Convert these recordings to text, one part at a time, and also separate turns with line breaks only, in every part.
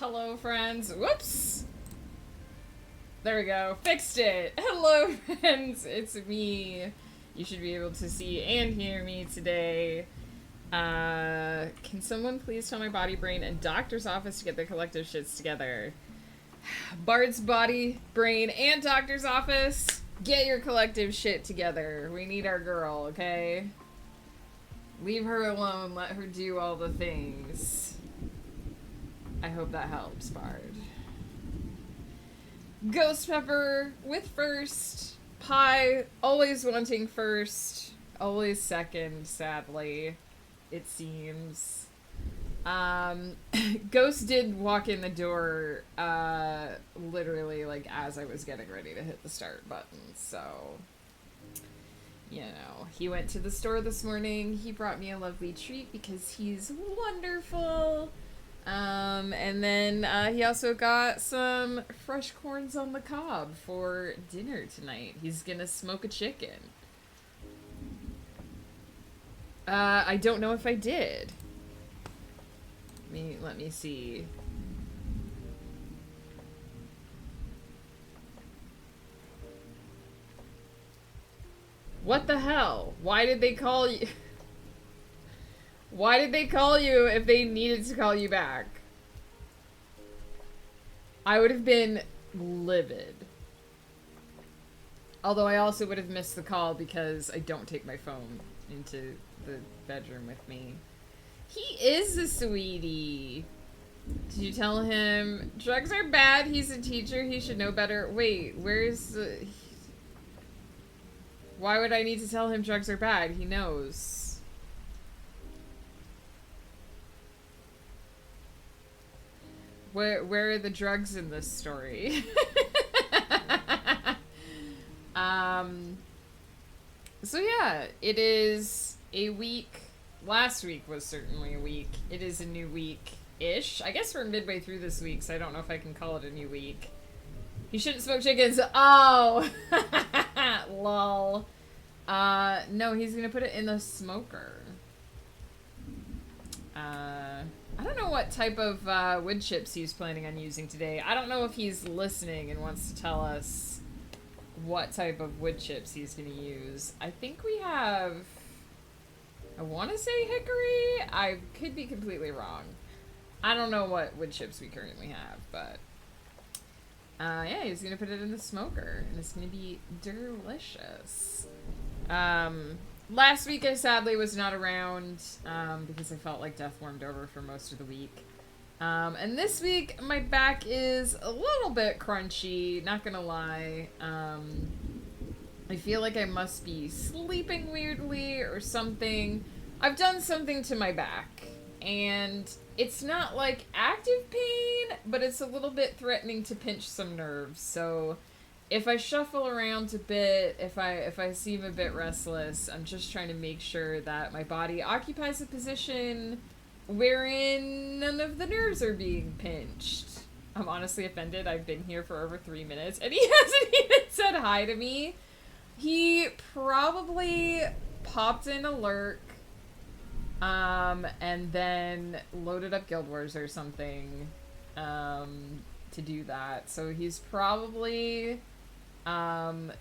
Hello, friends. Whoops! There we go. Fixed it. Hello, friends. It's me. You should be able to see and hear me today. Can someone please tell my body, brain, and doctor's office to get their collective shits together? Bard's body, brain, and doctor's office, get your collective shit together. We need our girl, okay? Leave her alone. Let her do all the things. I hope that helps, Bard. Ghost Pepper with first. Pie, always wanting first. Always second, sadly. It seems. Ghost did walk in the door, literally, like, as I was getting ready to hit the start button, so... You know, he went to the store this morning. He brought me a lovely treat because he's wonderful. And then, he also got some fresh corns on the cob for dinner tonight. He's gonna smoke a chicken. I don't know if I did. Let me see. What the hell? Why did they call you? Why did they call you if they needed to call you back? I would have been livid. Although I also would have missed the call because I don't take my phone into the bedroom with me. He is a sweetie. Did you tell him drugs are bad? He's a teacher. He should know better. Wait, where's the... Why would I need to tell him drugs are bad? He knows. Where are the drugs in this story? So yeah, it is a week. Last week was certainly a week. It is a new week-ish. I guess we're midway through this week, so I don't know if I can call it a new week. You shouldn't smoke chickens. Oh! Lol. No, he's gonna put it in the smoker. I don't know what type of wood chips he's planning on using today. I don't know if he's listening and wants to tell us what type of wood chips he's gonna use. I think we have... I want to say hickory? I could be completely wrong. I don't know what wood chips we currently have, but... yeah, he's gonna put it in the smoker, and it's gonna be delicious. Last week I sadly was not around, because I felt like death warmed over for most of the week. And this week my back is a little bit crunchy, not gonna lie. I feel like I must be sleeping weirdly or something. I've done something to my back, and it's not like active pain, but it's a little bit threatening to pinch some nerves. So if I shuffle around a bit, if I seem a bit restless, I'm just trying to make sure that my body occupies a position wherein none of the nerves are being pinched. I'm honestly offended. I've been here for over 3 minutes, and he hasn't even said hi to me. He probably popped in a lurk, and then loaded up Guild Wars or something, to do that. So he's probably,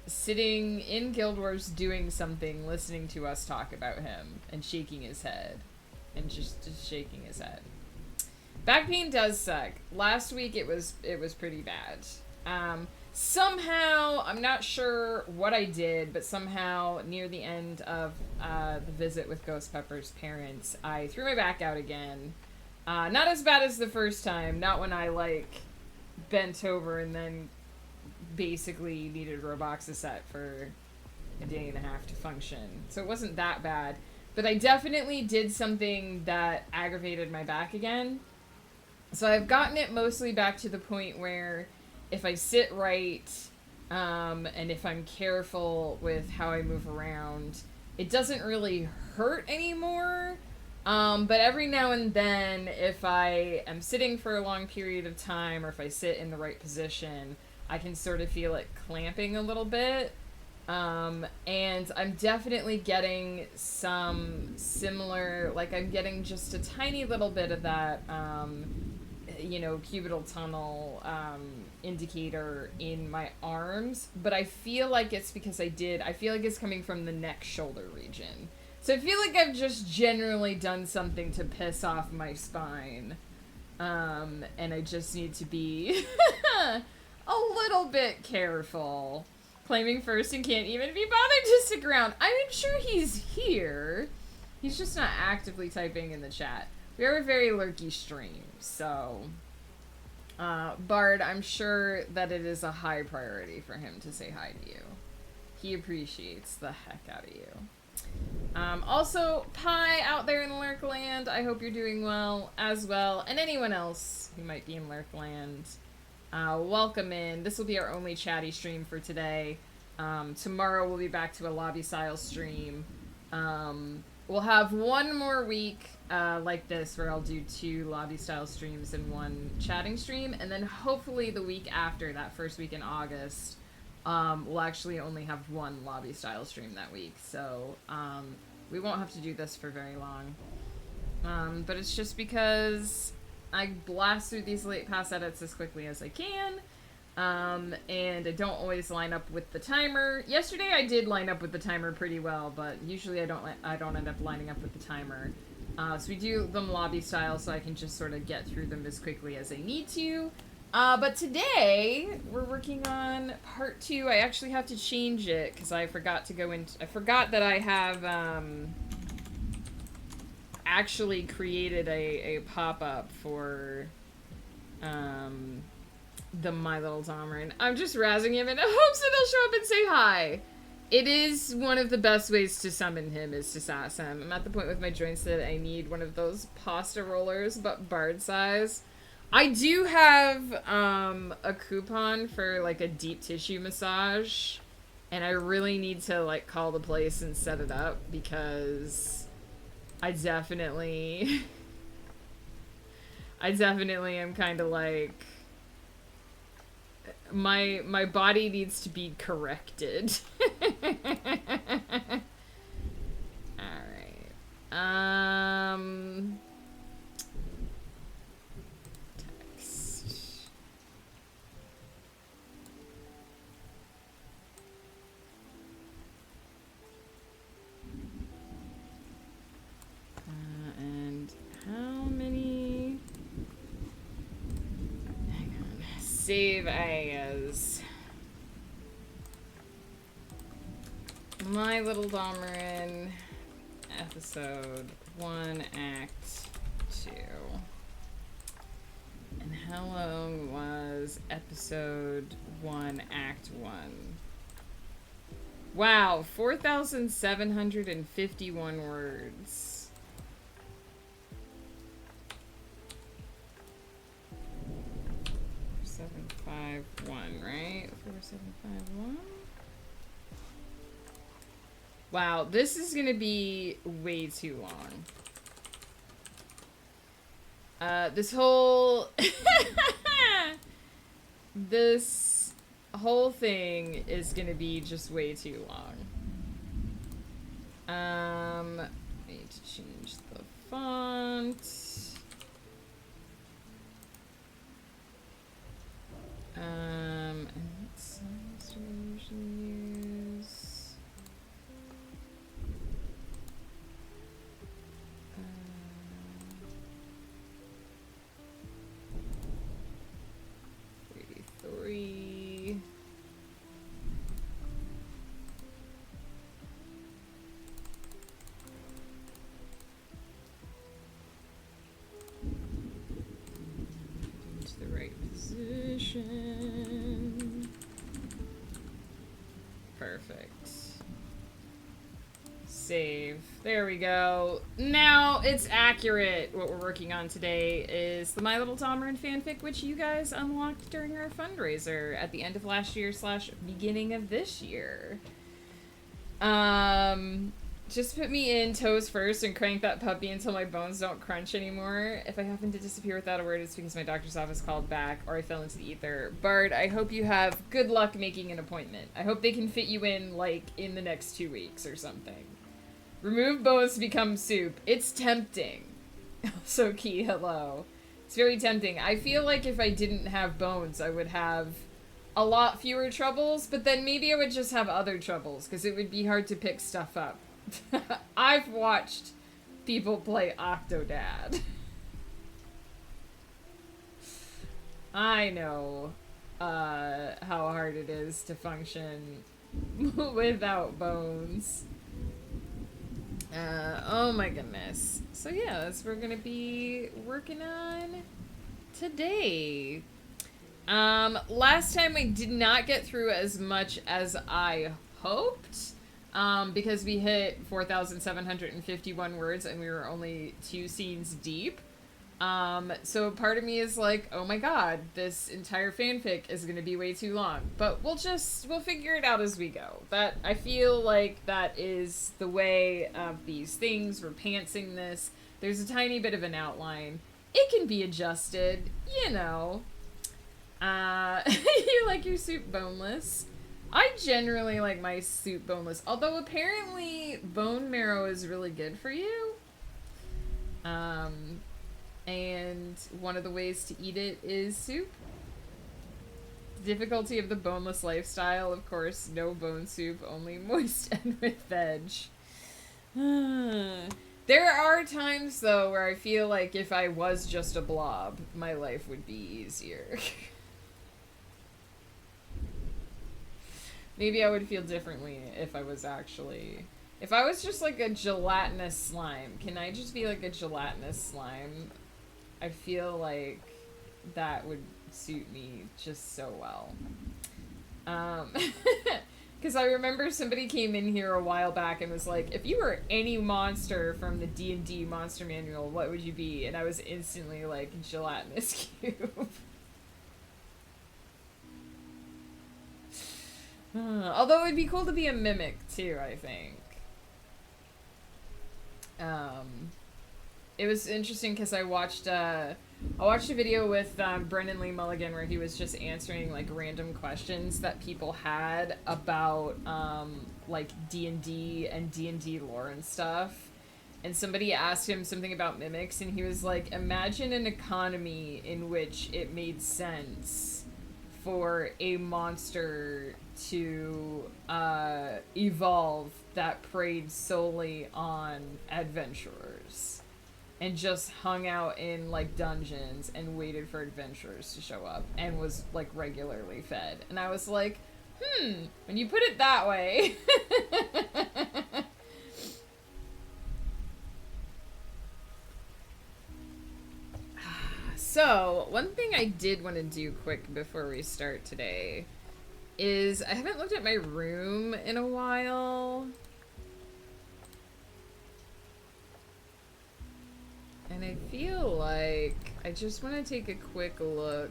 sitting in Guild Wars doing something, listening to us talk about him, and shaking his head. And just shaking his head. Back pain does suck. Last week it was pretty bad. Somehow, I'm not sure what I did, but somehow near the end of the visit with Ghost Pepper's parents, I threw my back out again. Not as bad as the first time. Not when I, like, bent over and then basically needed Roboxaset for a day and a half to function. So it wasn't that bad. But I definitely did something that aggravated my back again. So I've gotten it mostly back to the point where if I sit right, and if I'm careful with how I move around, it doesn't really hurt anymore. But every now and then, if I am sitting for a long period of time, or if I sit in the right position, I can sort of feel it clamping a little bit. And I'm definitely getting some similar, like I'm getting just a tiny little bit of that, cubital tunnel indicator in my arms, but I feel like it's because I feel like it's coming from the neck shoulder region. So I feel like I've just generally done something to piss off my spine. And I just need to be a little bit careful. Claiming first and can't even be bothered to stick around. I'm sure he's here. He's just not actively typing in the chat. We are a very lurky stream, so... Bard, I'm sure that it is a high priority for him to say hi to you. He appreciates the heck out of you. Also, Pi out there in Lurkland, I hope you're doing well as well. And anyone else who might be in Lurkland, welcome in. This will be our only chatty stream for today. Tomorrow we'll be back to a lobby-style stream. We'll have one more week like this where I'll do 2 lobby-style streams and 1 chatting stream. And then hopefully the week after, that first week in August, we'll actually only have 1 lobby-style stream that week. So we won't have to do this for very long. But it's just because I blast through these late pass edits as quickly as I can. And I don't always line up with the timer. Yesterday I did line up with the timer pretty well, but usually I don't end up lining up with the timer. So we do them lobby style so I can just sort of get through them as quickly as I need to. But today we're working on part 2. I actually have to change it because I forgot that I have actually created a pop-up for the My Little Domerin. I'm just razzing him in hopes that he'll show up and say hi. It is one of the best ways to summon him is to sass him. I'm at the point with my joints that I need one of those pasta rollers, but Bard size. I do have a coupon for like a deep tissue massage, and I really need to like call the place and set it up because I definitely am kind of like my body needs to be corrected. All right. Text. And how many? Hang on. Save as My Little Domerin, episode 1, act 2. And how long was episode 1, act 1? Wow, 4,751 words. 4751, right? 4751. Wow, this is gonna be way too long. This whole this whole thing is gonna be just way too long. I need to change the font. And what size do I usually use? 33. Into the right position. Perfect. Save. There we go. Now it's accurate. What we're working on today is the My Little Domerin fanfic, which you guys unlocked during our fundraiser at the end of last year / beginning of this year. Just put me in toes first and crank that puppy until my bones don't crunch anymore. If I happen to disappear without a word, it's because my doctor's office called back or I fell into the ether. Bard, I hope you have good luck making an appointment. I hope they can fit you in, like, in the next 2 weeks or something. Remove bones to become soup. It's tempting. Also, Key, hello. It's very tempting. I feel like if I didn't have bones, I would have a lot fewer troubles, but then maybe I would just have other troubles, because it would be hard to pick stuff up. I've watched people play Octodad. I know how hard it is to function without bones. Oh my goodness. So yeah, that's what we're gonna be working on today. Last time I did not get through as much as I hoped, because we hit 4,751 words and we were only 2 scenes deep. So part of me is like, oh my god, this entire fanfic is gonna be way too long. But we'll figure it out as we go. That, I feel like that is the way of these things. We're pantsing this. There's a tiny bit of an outline. It can be adjusted, you know. You like your soup boneless. I generally like my soup boneless, although apparently bone marrow is really good for you. And one of the ways to eat it is soup. The difficulty of the boneless lifestyle, of course, no bone soup, only moist and with veg. There are times, though, where I feel like if I was just a blob, my life would be easier. Maybe I would feel differently if I was actually... If I was just like a gelatinous slime, can I just be like a gelatinous slime? I feel like that would suit me just so well. Because I remember somebody came in here a while back and was like, if you were any monster from the D&D monster manual, what would you be? And I was instantly like, gelatinous cube. Although it'd be cool to be a mimic too, I think. It was interesting because I watched a video with Brendan Lee Mulligan where he was just answering like random questions that people had about like D&D and D&D lore and stuff. And somebody asked him something about mimics, and he was like, imagine an economy in which it made sense for a monster to evolve that preyed solely on adventurers and just hung out in like dungeons and waited for adventurers to show up and was like regularly fed. And I was like, when you put it that way. So, one thing I did want to do quick before we start today is I haven't looked at my room in a while. And I feel like I just want to take a quick look.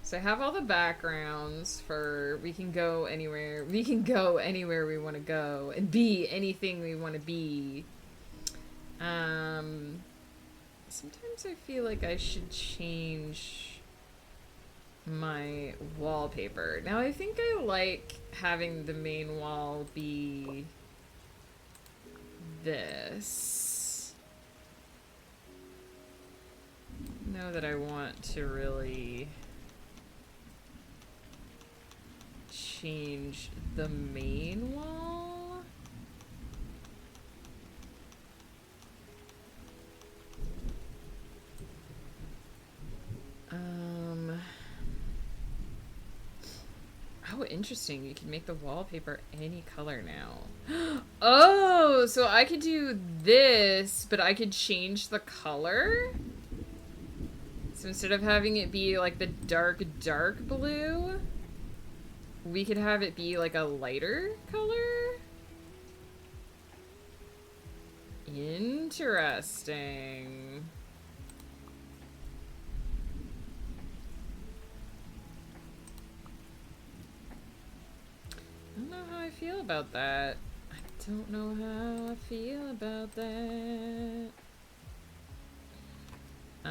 So I have all the backgrounds for we can go anywhere. We can go anywhere we want to go and be anything we want to be. Sometimes I feel like I should change my wallpaper. Now I think I like having the main wall be this. Know that I want to really change the main wall. Oh, interesting. You can make the wallpaper any color now. Oh, so I could do this, but I could change the color? So instead of having it be like the dark, dark blue, we could have it be like a lighter color? Interesting. I don't know how I feel about that. I don't know how I feel about that. If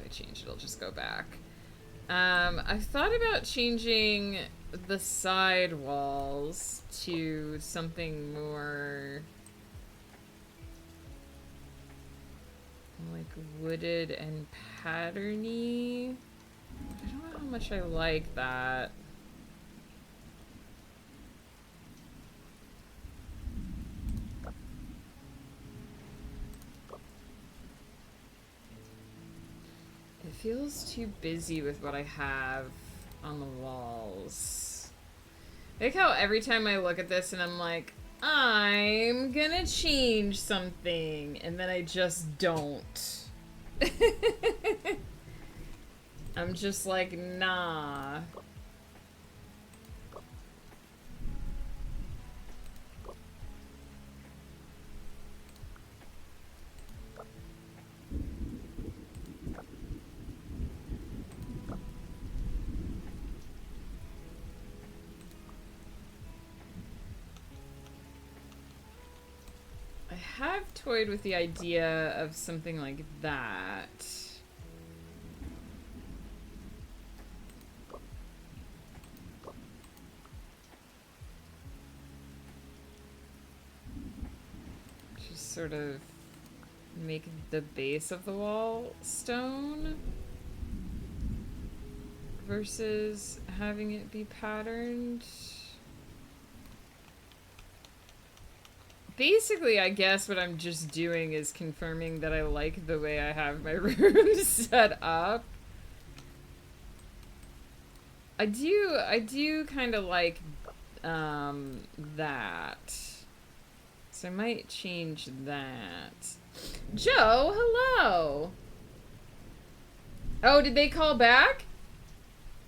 I change it, it'll just go back. I've thought about changing the side walls to something more like wooded and patterny. I don't know how much I like that. It feels too busy with what I have on the walls. I like how every time I look at this and I'm like, I'm gonna change something, and then I just don't. I'm just like, nah. I have toyed with the idea of something like that. Just sort of make the base of the wall stone versus having it be patterned. Basically, I guess what I'm just doing is confirming that I like the way I have my room set up. I do kind of like that. So I might change that. Joe, hello! Oh, did they call back?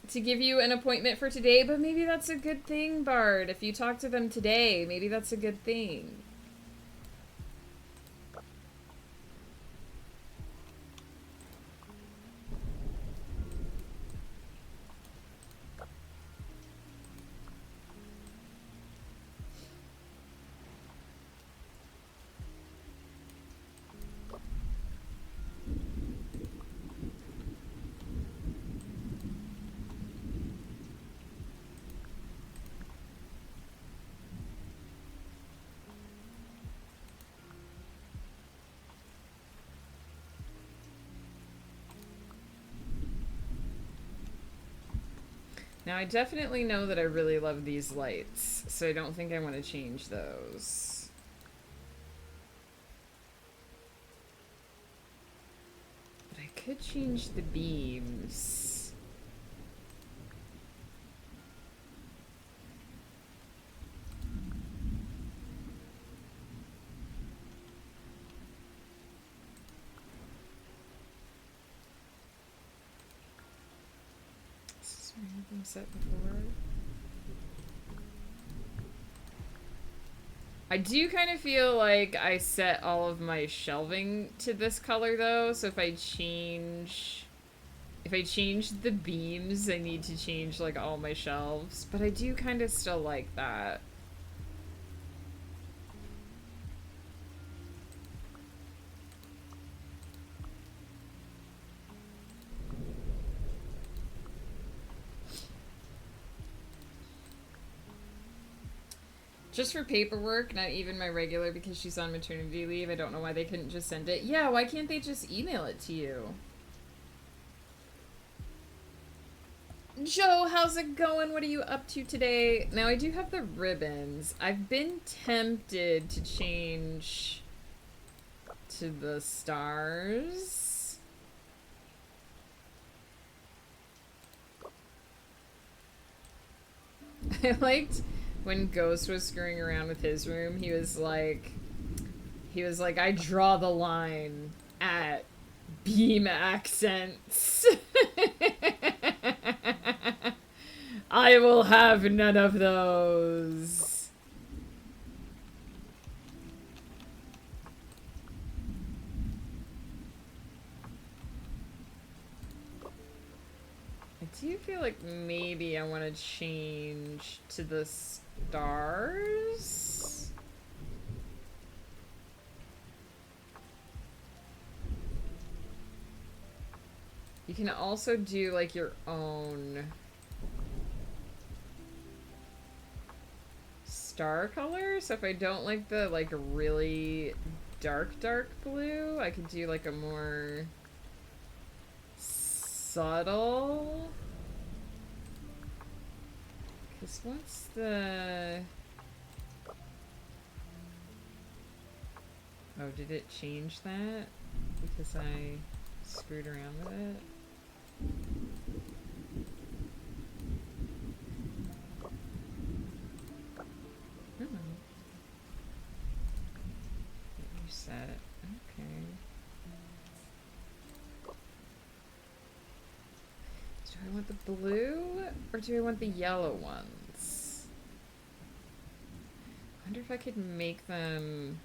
To give you an appointment for today? But maybe that's a good thing, Bard. If you talk to them today, maybe that's a good thing. Now, I definitely know that I really love these lights, so I don't think I want to change those. But I could change the beams. Been set before. I do kind of feel like I set all of my shelving to this color though, so if I change the beams, I need to change like all my shelves, but I do kind of still like that. Just for paperwork, not even my regular, because she's on maternity leave. I don't know why they couldn't just send it. Yeah, why can't they just email it to you? Joe, how's it going? What are you up to today? Now, I do have the ribbons. I've been tempted to change to the stars. I liked when Ghost was screwing around with his room. He was like, I draw the line at beam accents. I will have none of those. I do feel like maybe I want to change to the stars. You can also do like your own star color. So if I don't like the like really dark blue. I could do like a more subtle. Because what's the... Oh, did it change that? Because I screwed around with it? Reset. Okay. Do I want the blue or do I want the yellow ones? I wonder if I could make them...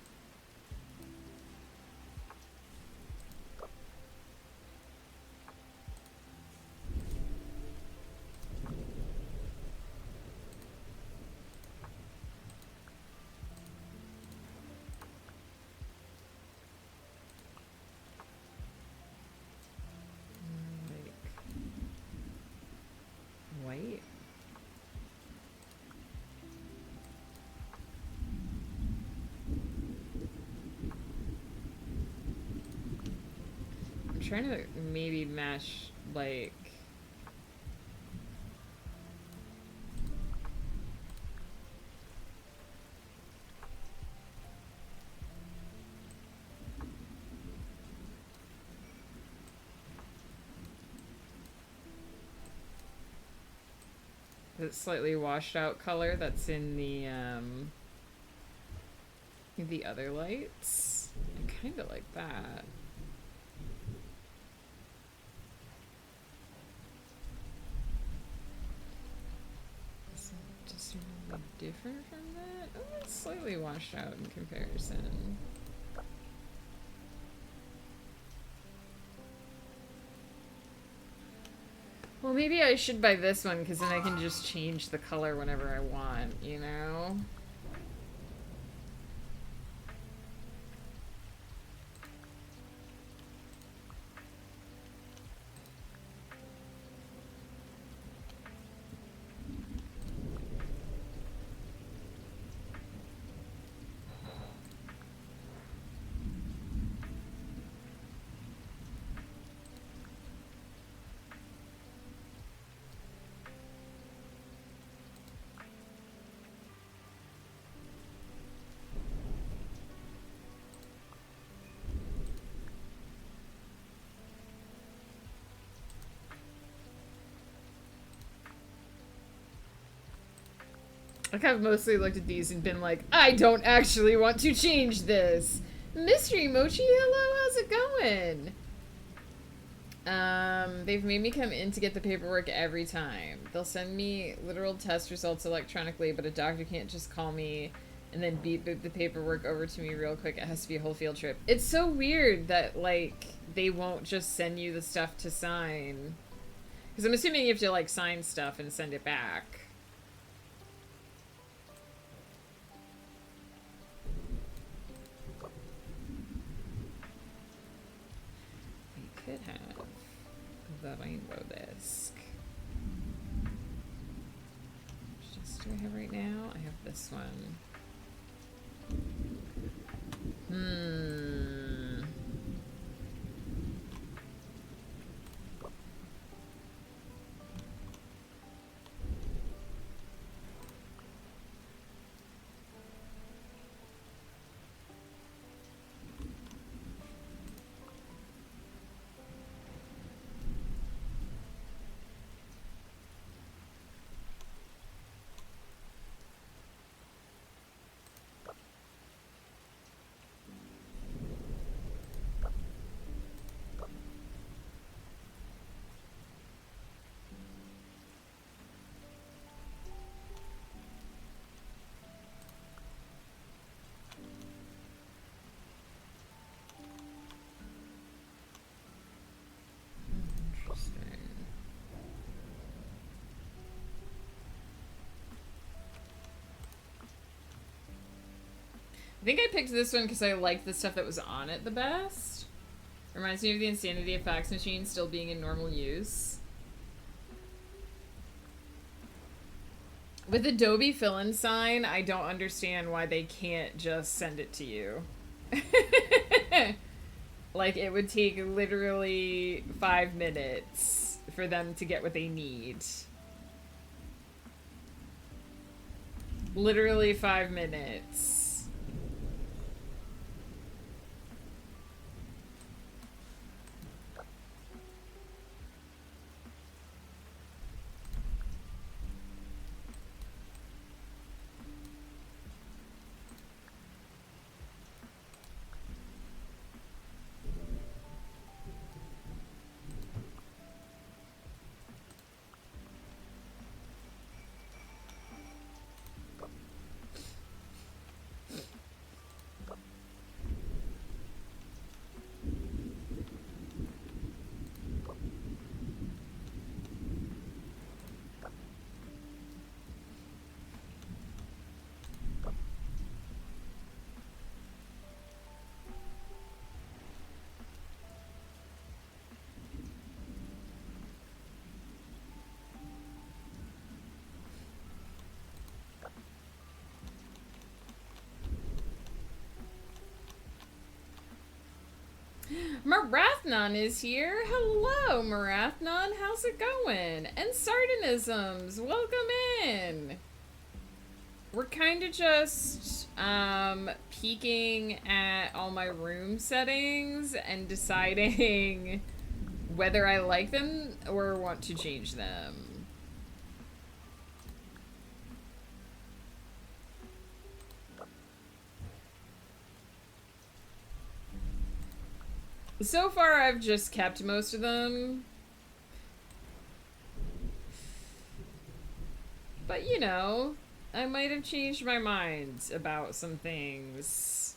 white? I'm trying to maybe match, like... the slightly washed out color that's in the other lights. I kind of like that. Is it just really different from that? Oh, it's slightly washed out in comparison. Well, maybe I should buy this one, because then I can just change the color whenever I want, you know? Like, I've mostly looked at these and been like, I don't actually want to change this. Mystery Mochi, hello, how's it going? They've made me come in to get the paperwork every time. They'll send me literal test results electronically, but a doctor can't just call me and then beep the paperwork over to me real quick. It has to be a whole field trip. It's so weird that, like, they won't just send you the stuff to sign. Because I'm assuming you have to, like, sign stuff and send it back. Could have the rainbow disc. Which disc do I have right now? I have this one. I think I picked this one because I liked the stuff that was on it the best. Reminds me of the insanity of fax machines still being in normal use. With Adobe fill-in sign, I don't understand why they can't just send it to you. Like, it would take literally 5 minutes for them to get what they need. Literally 5 minutes. Marathnon is here. Hello, Marathnon. How's it going? And Sardinisms, welcome in. We're kind of just peeking at all my room settings and deciding whether I like them or want to change them. So far, I've just kept most of them. But, you know, I might have changed my mind about some things.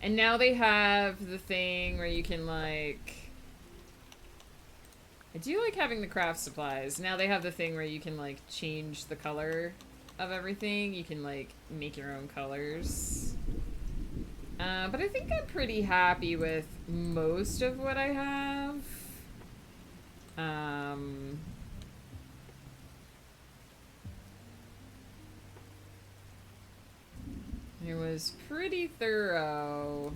And now they have the thing where you can, like... I do like having the craft supplies. Now they have the thing where you can, like, change the color of everything. You can, like, make your own colors. But I think I'm pretty happy with most of what I have. It was pretty thorough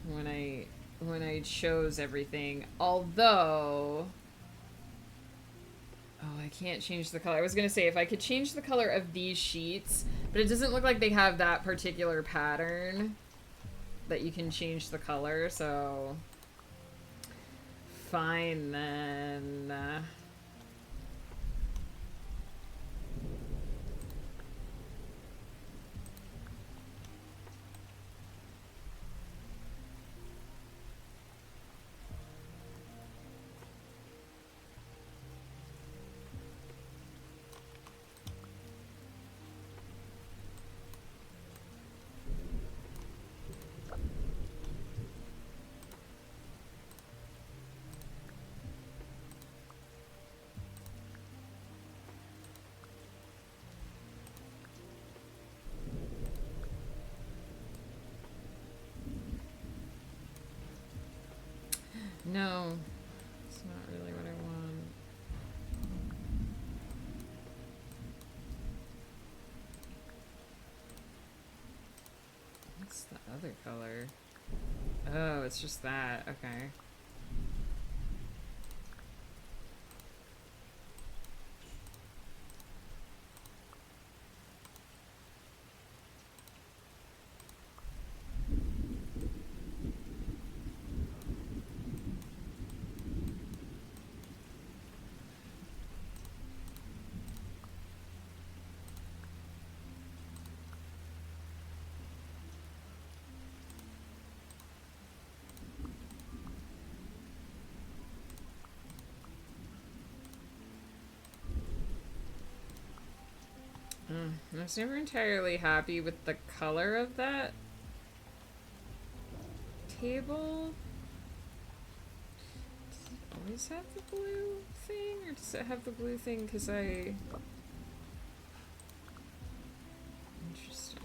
when I chose everything, although I can't change the color. I was gonna say if I could change the color of these sheets, but it doesn't look like they have that particular pattern that you can change the color, so fine then. No, it's not really what I want. What's the other color? Oh, it's just that. Okay. I was never entirely happy with the color of that table. Does it always have the blue thing, or does it have the blue thing because I... Interesting.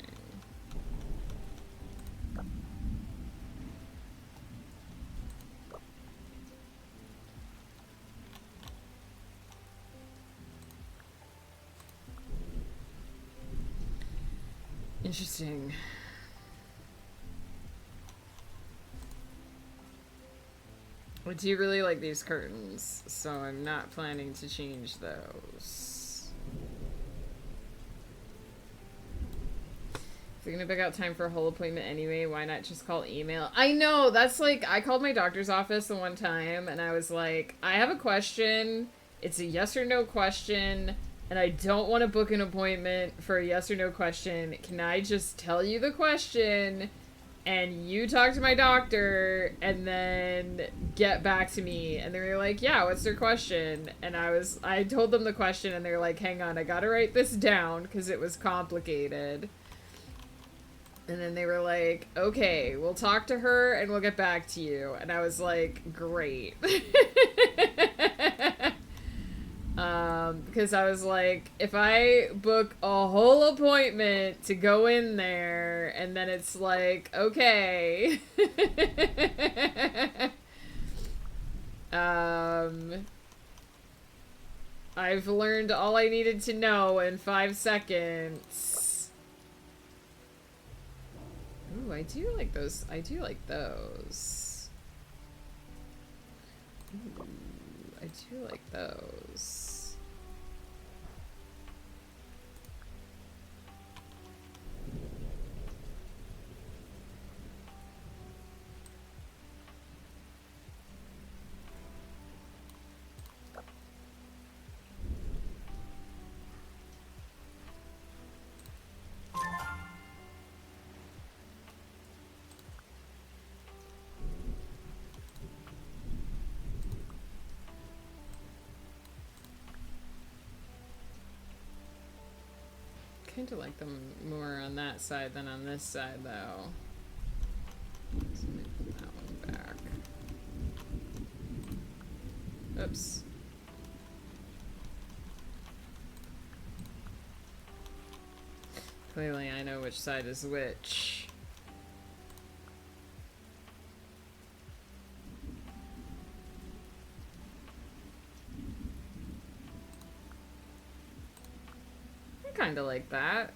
Interesting. I do really like these curtains, so I'm not planning to change those. If you're gonna pick out time for a whole appointment anyway, why not just call email? I know, that's like, I called my doctor's office the one time, and I was like, I have a question. It's a yes or no question, and I don't want to book an appointment for a yes or no question. Can I just tell you the question, and you talk to my doctor, and then get back to me? And they were like, yeah, what's their question? And I told them the question, and they're like, hang on, I gotta write this down, because it was complicated. And then they were like, okay, we'll talk to her, and we'll get back to you. And I was like, great. Because I was like, if I book a whole appointment to go in there, and then it's like, okay. I've learned all I needed to know in 5 seconds. Ooh, I do like those. I do like those. Ooh, I do like those. Kind of like them more on that side than on this side, though. So let me put that one back. Oops. Clearly, I know which side is which. Kind of like that.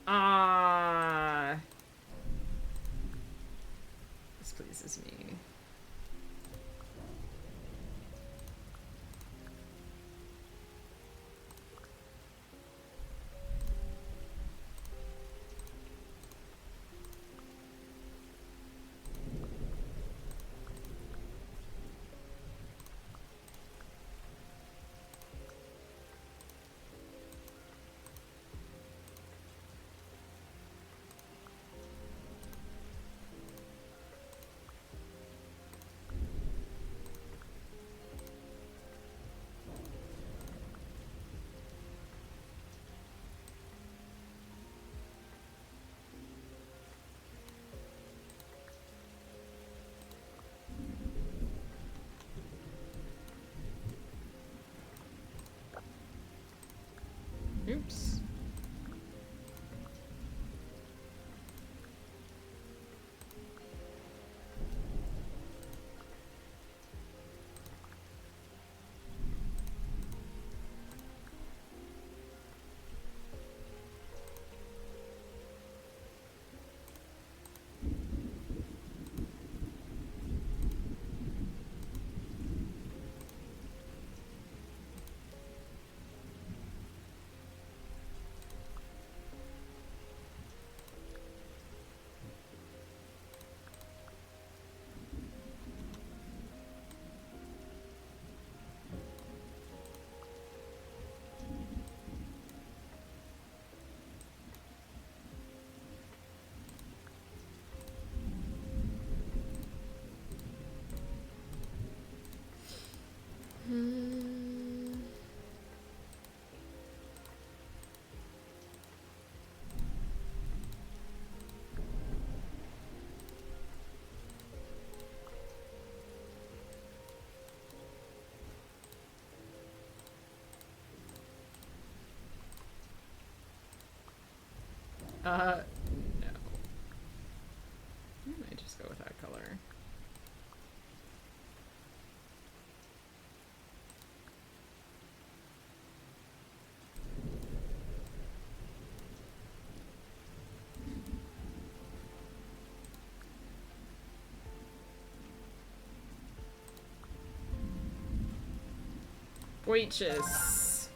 Ah, this pleases me. Oops. No. I might just go with that color. Waitress.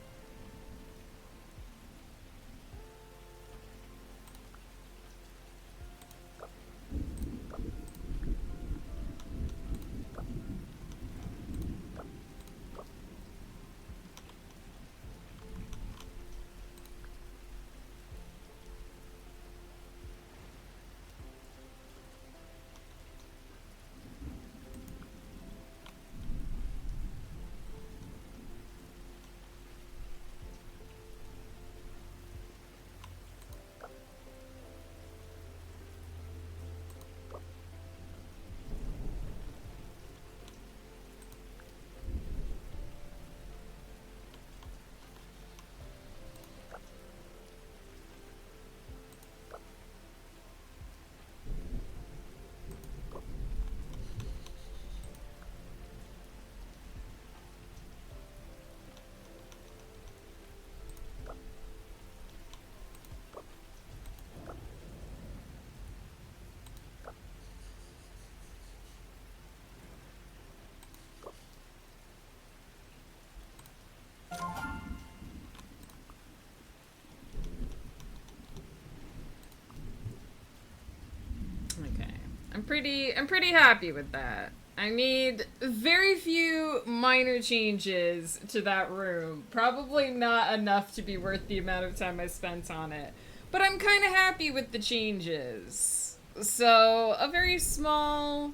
Okay. I'm pretty happy with that. I made very few minor changes to that room. Probably not enough to be worth the amount of time I spent on it. But I'm kind of happy with the changes. So, a very small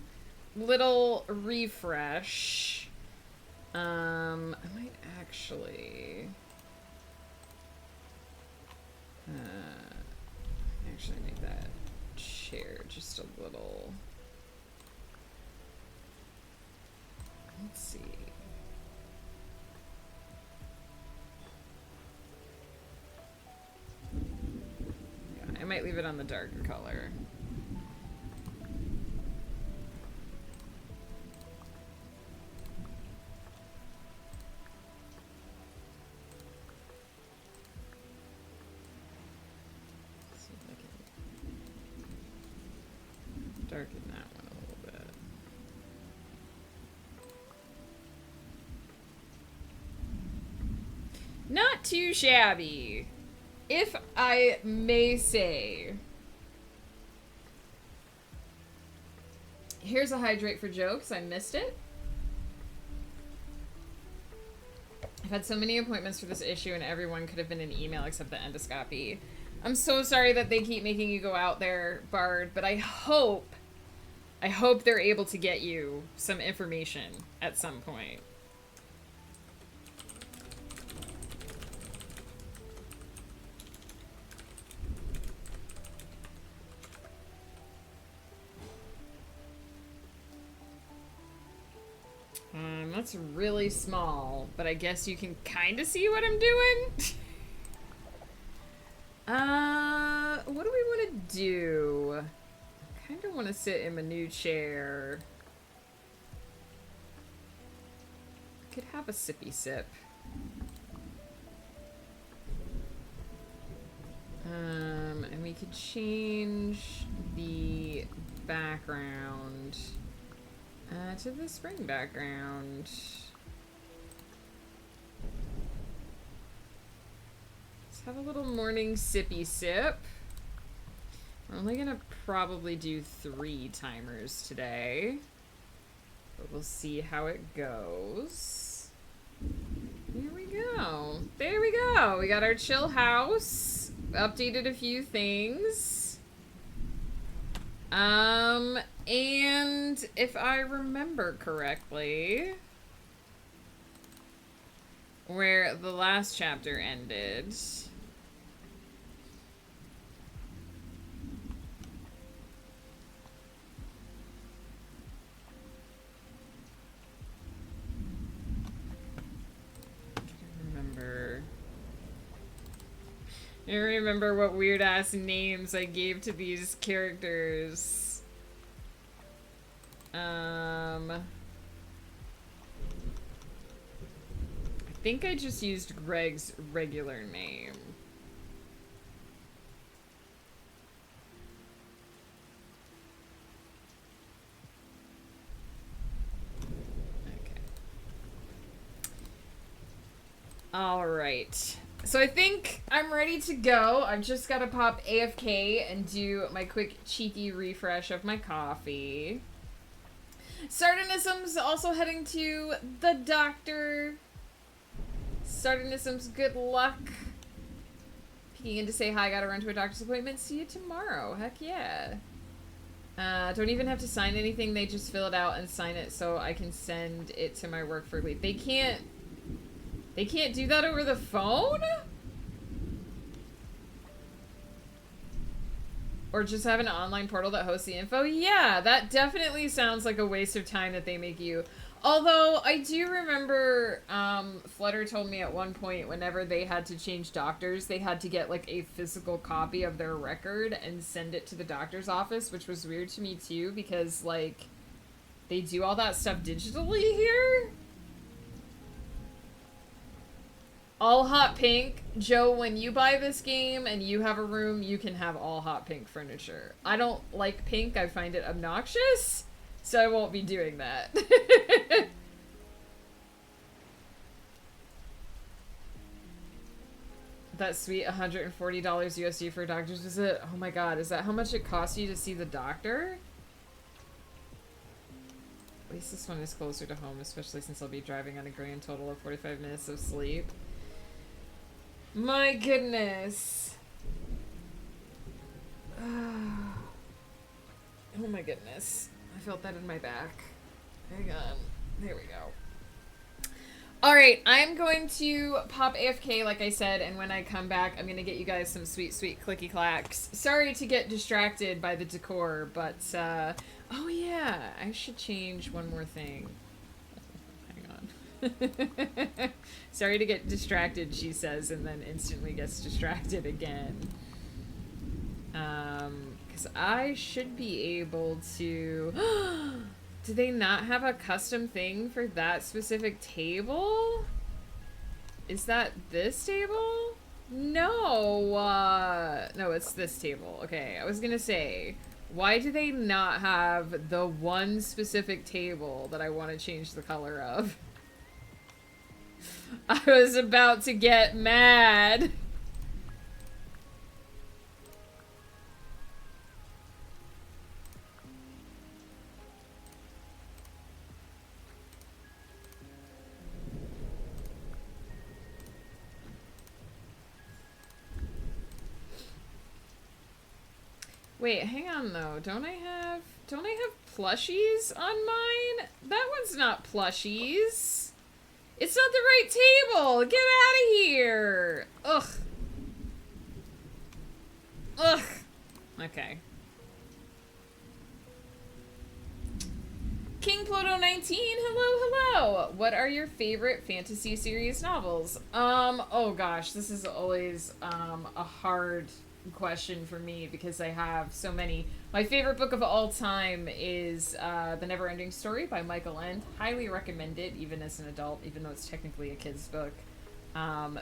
little refresh. I might actually... actually make that chair just a little... Let's see. Yeah, I might leave it on the darker color. See if I can darken that one a little bit. Not too shabby, if I may say. Here's a hydrate for jokes. I missed it. I've had so many appointments for this issue, and everyone could have been an email except the endoscopy. I'm so sorry that they keep making you go out there, Bard, but I hope they're able to get you some information at some point. That's really small, but I guess you can kind of see what I'm doing. What do we want to do? I kind of want to sit in my new chair. I could have a sippy sip. And we could change the background to the spring background. Let's have a little morning sippy sip. We're only gonna probably do 3 timers today, but we'll see how it goes. Here we go. There we go. We got our chill house. Updated a few things. And if I remember correctly, where the last chapter ended, I remember what weird ass names I gave to these characters. I think I just used Greg's regular name. All right. So I think I'm ready to go. I've just got to pop AFK and do my quick cheeky refresh of my coffee. Sardonism's also heading to the doctor. Sardonism's good luck. Peeking in to say hi, gotta run to a doctor's appointment. See you tomorrow. Heck yeah. Don't even have to sign anything. They just fill it out and sign it so I can send it to my work for leave. They can't do that over the phone? Or just have an online portal that hosts the info? Yeah, that definitely sounds like a waste of time that they make you. Although, I do remember, Flutter told me at one point whenever they had to change doctors, they had to get, like, a physical copy of their record and send it to the doctor's office, which was weird to me, too, because, like, they do all that stuff digitally here? All hot pink. Joe, when you buy this game and you have a room, you can have all hot pink furniture. I don't like pink. I find it obnoxious, so I won't be doing that. That sweet $140 USD for a doctor's visit. Oh my god, is that how much it costs you to see the doctor? At least this one is closer to home, especially since I'll be driving on a grand total of 45 minutes of sleep. My goodness. Oh my goodness. I felt that in my back. Hang on. There we go. Alright, I'm going to pop AFK like I said, and when I come back, I'm going to get you guys some sweet, sweet clicky clacks. Sorry to get distracted by the decor, but, oh yeah, I should change one more thing. Sorry to get distracted, she says, and then instantly gets distracted again. Because I should be able to... Do they not have a custom thing for that specific table? Is that this table? No, no, it's this table. Okay, I was gonna say, why do they not have the one specific table that I want to change the color of? I was about to get mad. Wait, hang on though. Don't I have plushies on mine? That one's not plushies. It's not the right table! Get out of here! Ugh. Ugh. Okay. King Pluto 19, hello, hello! What are your favorite fantasy series novels? Oh gosh, this is always, a hard question for me because I have so many. My favorite book of all time is The Never-Ending Story by Michael Ende. Highly recommend it, even as an adult, even though it's technically a kid's book.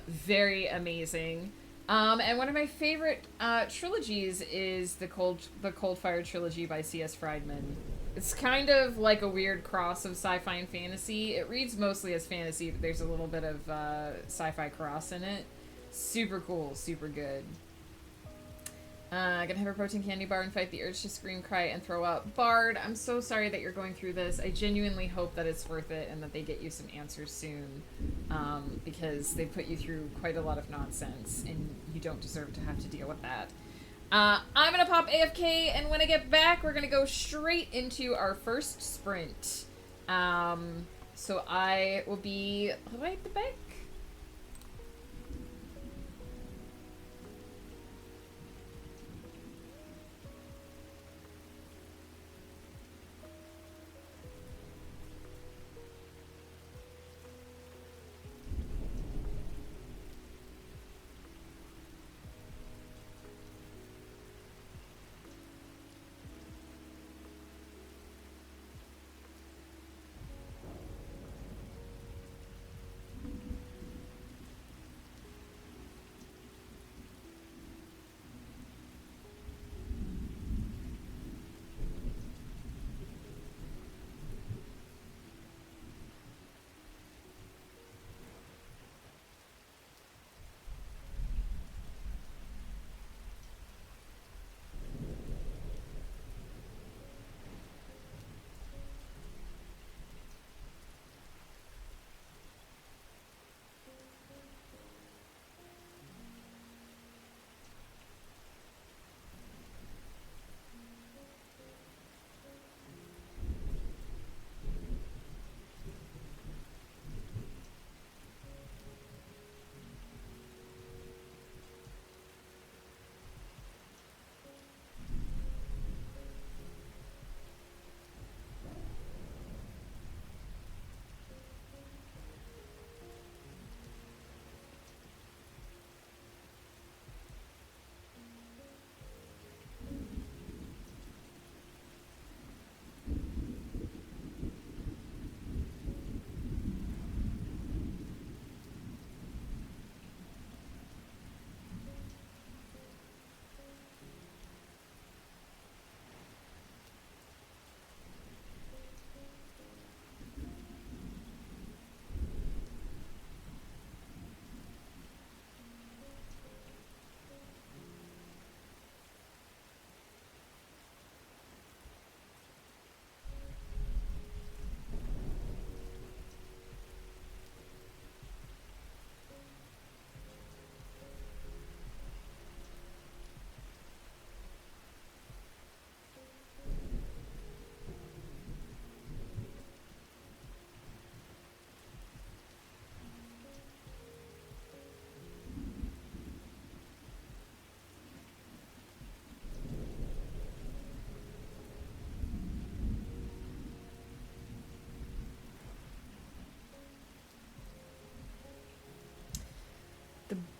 Very amazing. And one of my favorite trilogies is the Coldfire trilogy by C.S. Friedman. It's kind of like a weird cross of sci-fi and fantasy. It reads mostly as fantasy, but there's a little bit of sci-fi cross in it. Super cool, super good. Gonna have a protein candy bar and fight the urge to scream, cry, and throw up. Bard, I'm so sorry that you're going through this. I genuinely hope that it's worth it and that they get you some answers soon. Because they put you through quite a lot of nonsense, and you don't deserve to have to deal with that. I'm gonna pop AFK, and when I get back, we're gonna go straight into our first sprint. So I will be right back.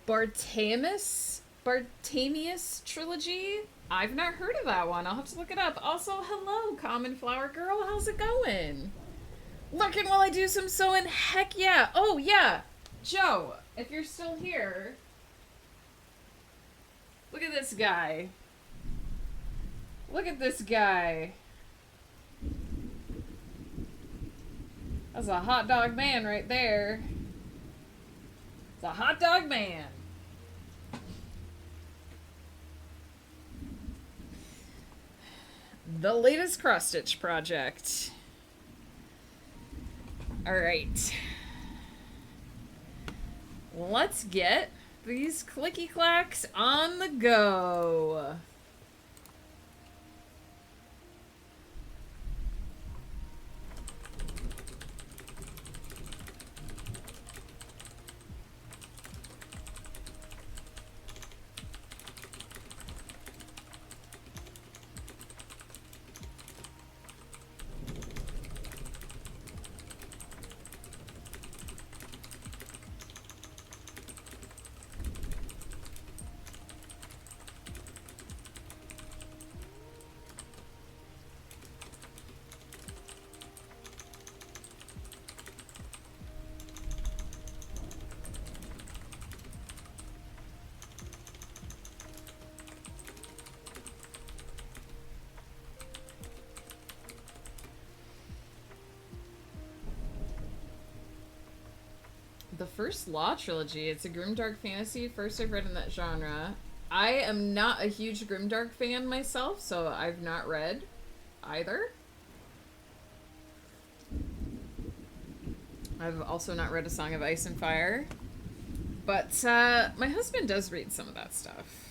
Bartamius trilogy? I've not heard of that one. I'll have to look it up. Also, hello, Common Flower Girl. How's it going? Lurking while I do some sewing? Heck yeah. Oh, yeah. Joe, if you're still here, look at this guy. Look at this guy. That's a hot dog man right there. It's a hot dog man. The latest cross stitch project. Alright. Let's get these clicky clacks on the go. The First Law trilogy. It's a grimdark fantasy. First I've read in that genre. I am not a huge grimdark fan myself, so I've not read either. I've also not read A Song of Ice and Fire. But my husband does read some of that stuff.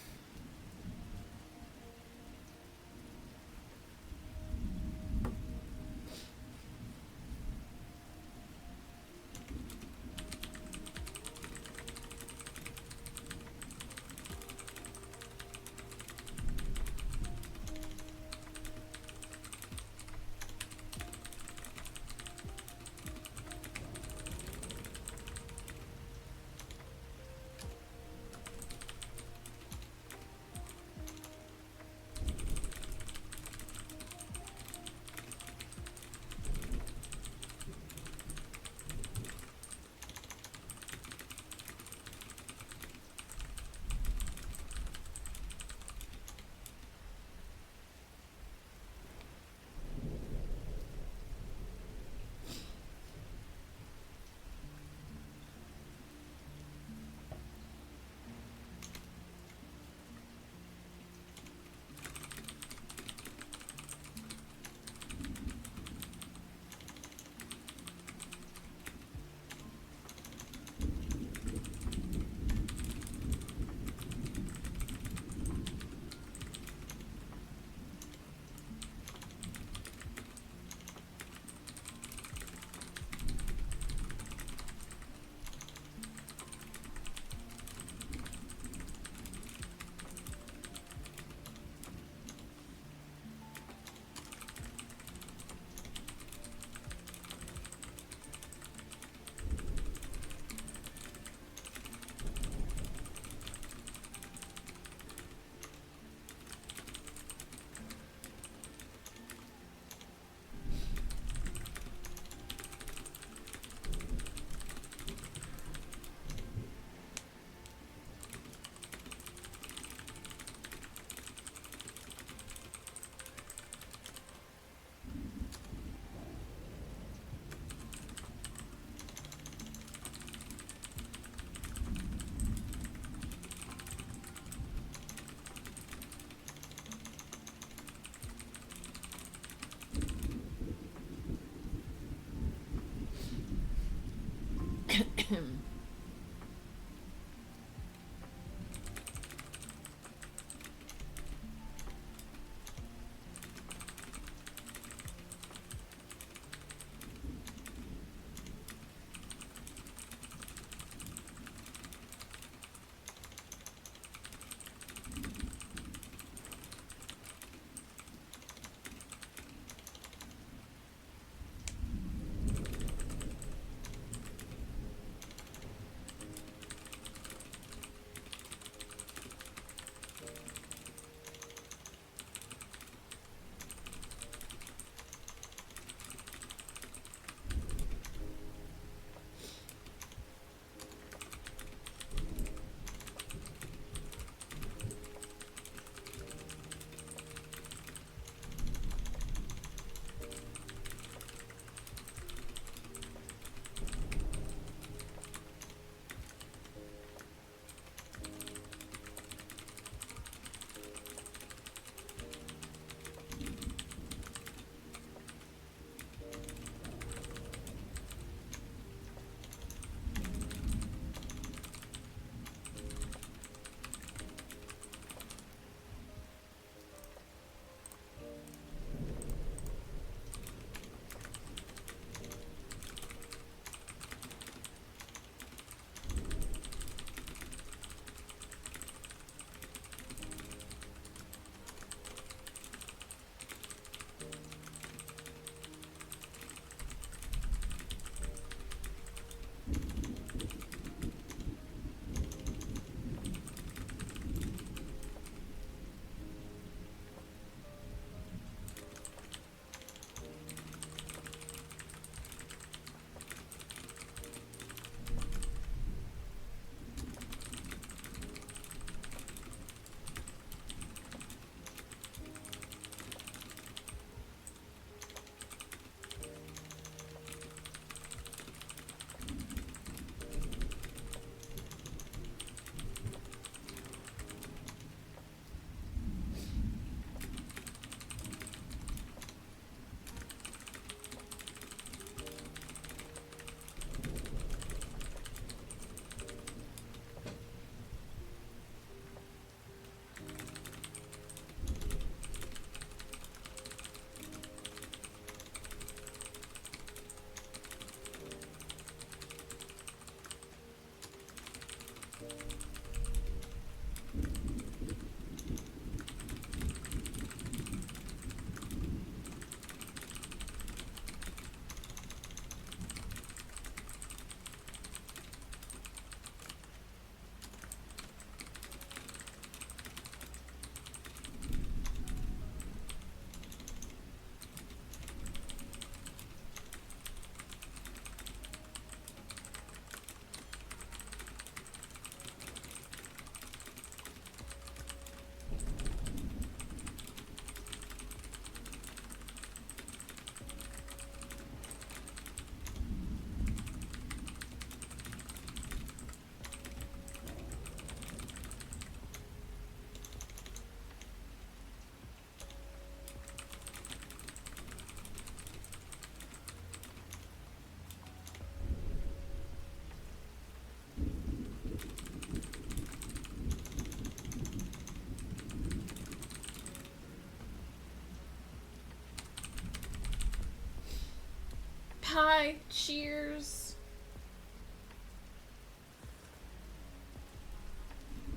Hi, cheers.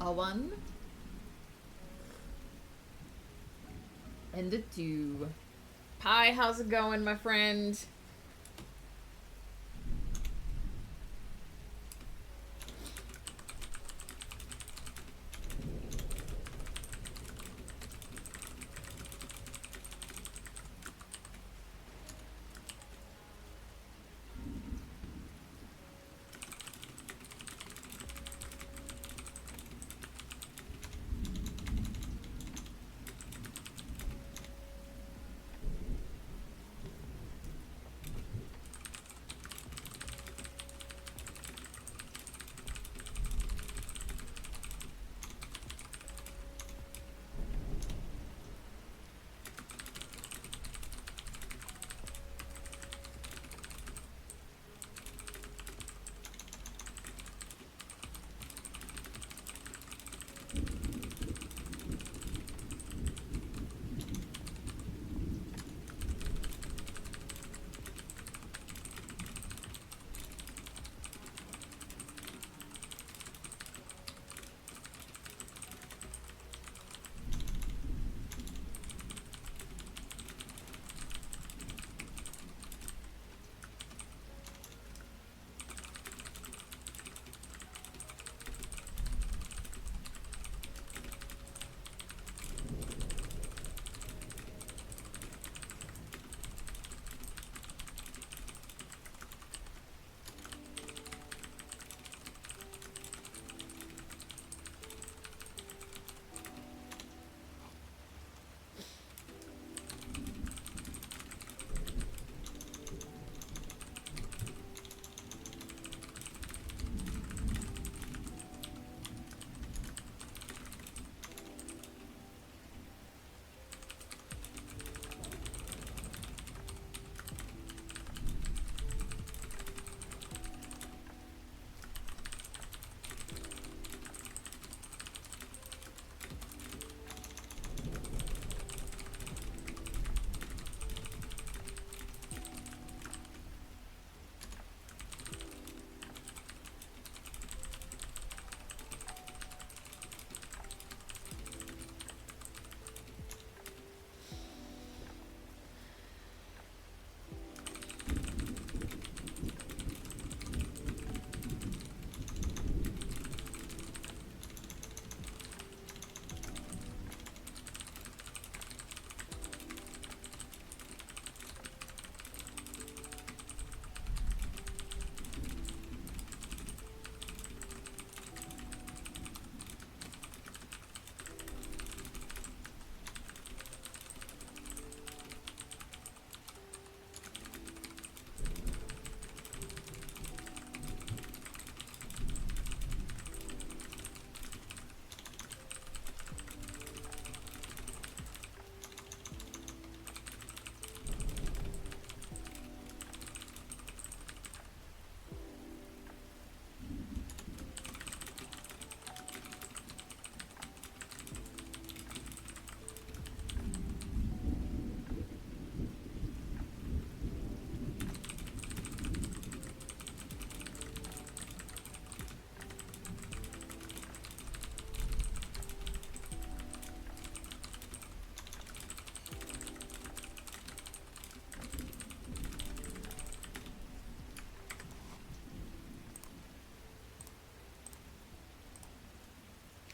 A 1 and a 2. Hi, how's it going, my friend?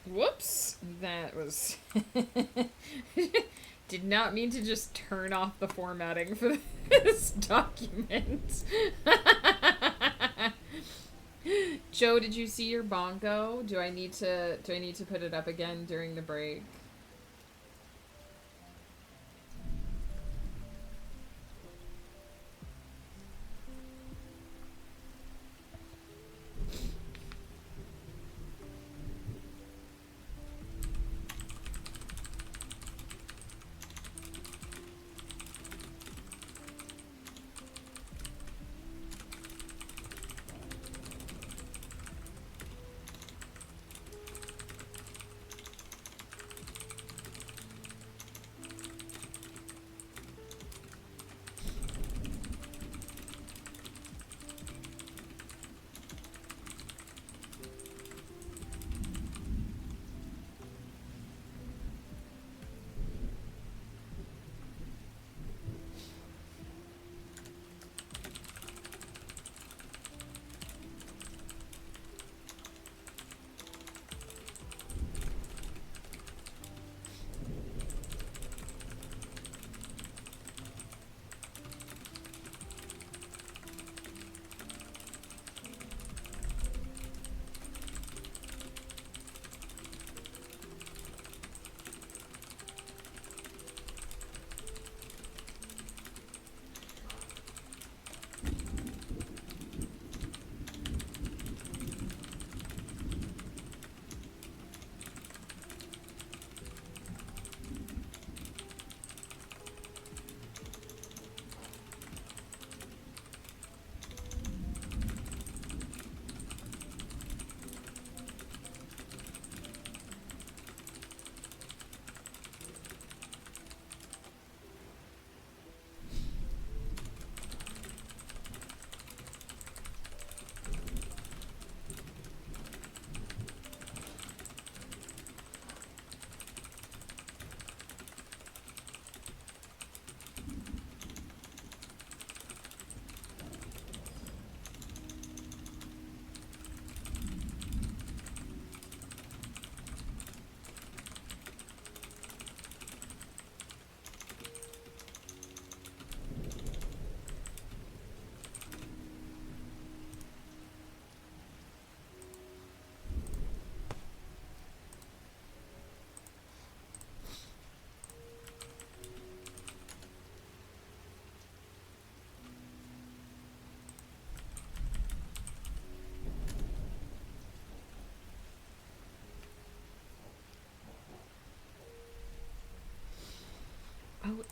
Whoops! That was... Did not mean to just turn off the formatting for this document. Joe, did you see your bongo? Do I need to put it up again during the break?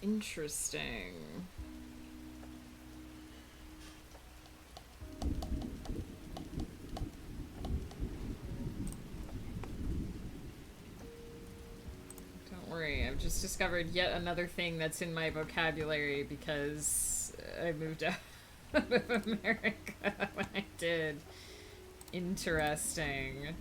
Interesting. Don't worry, I've just discovered yet another thing that's in my vocabulary because I moved out of America when I did. Interesting.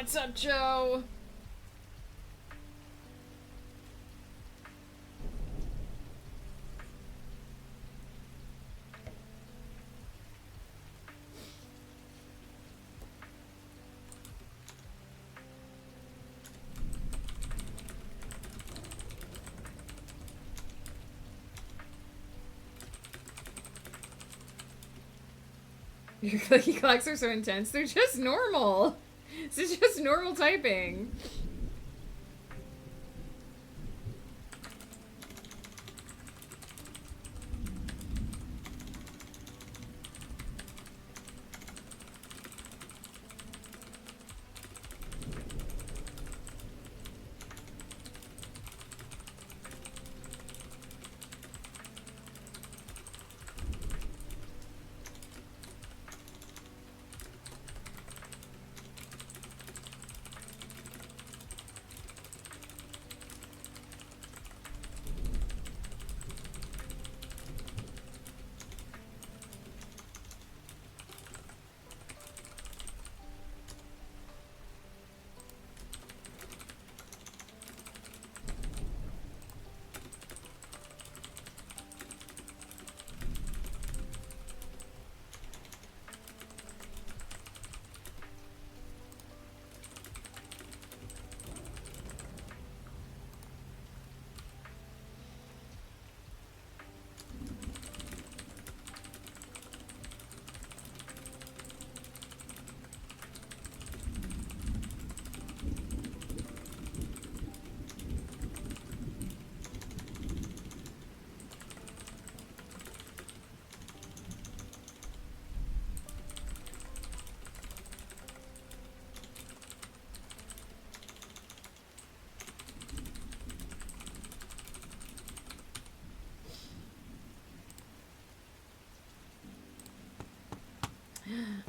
What's up, Joe? Your clicky clacks are so intense. They're just normal. This is just normal typing.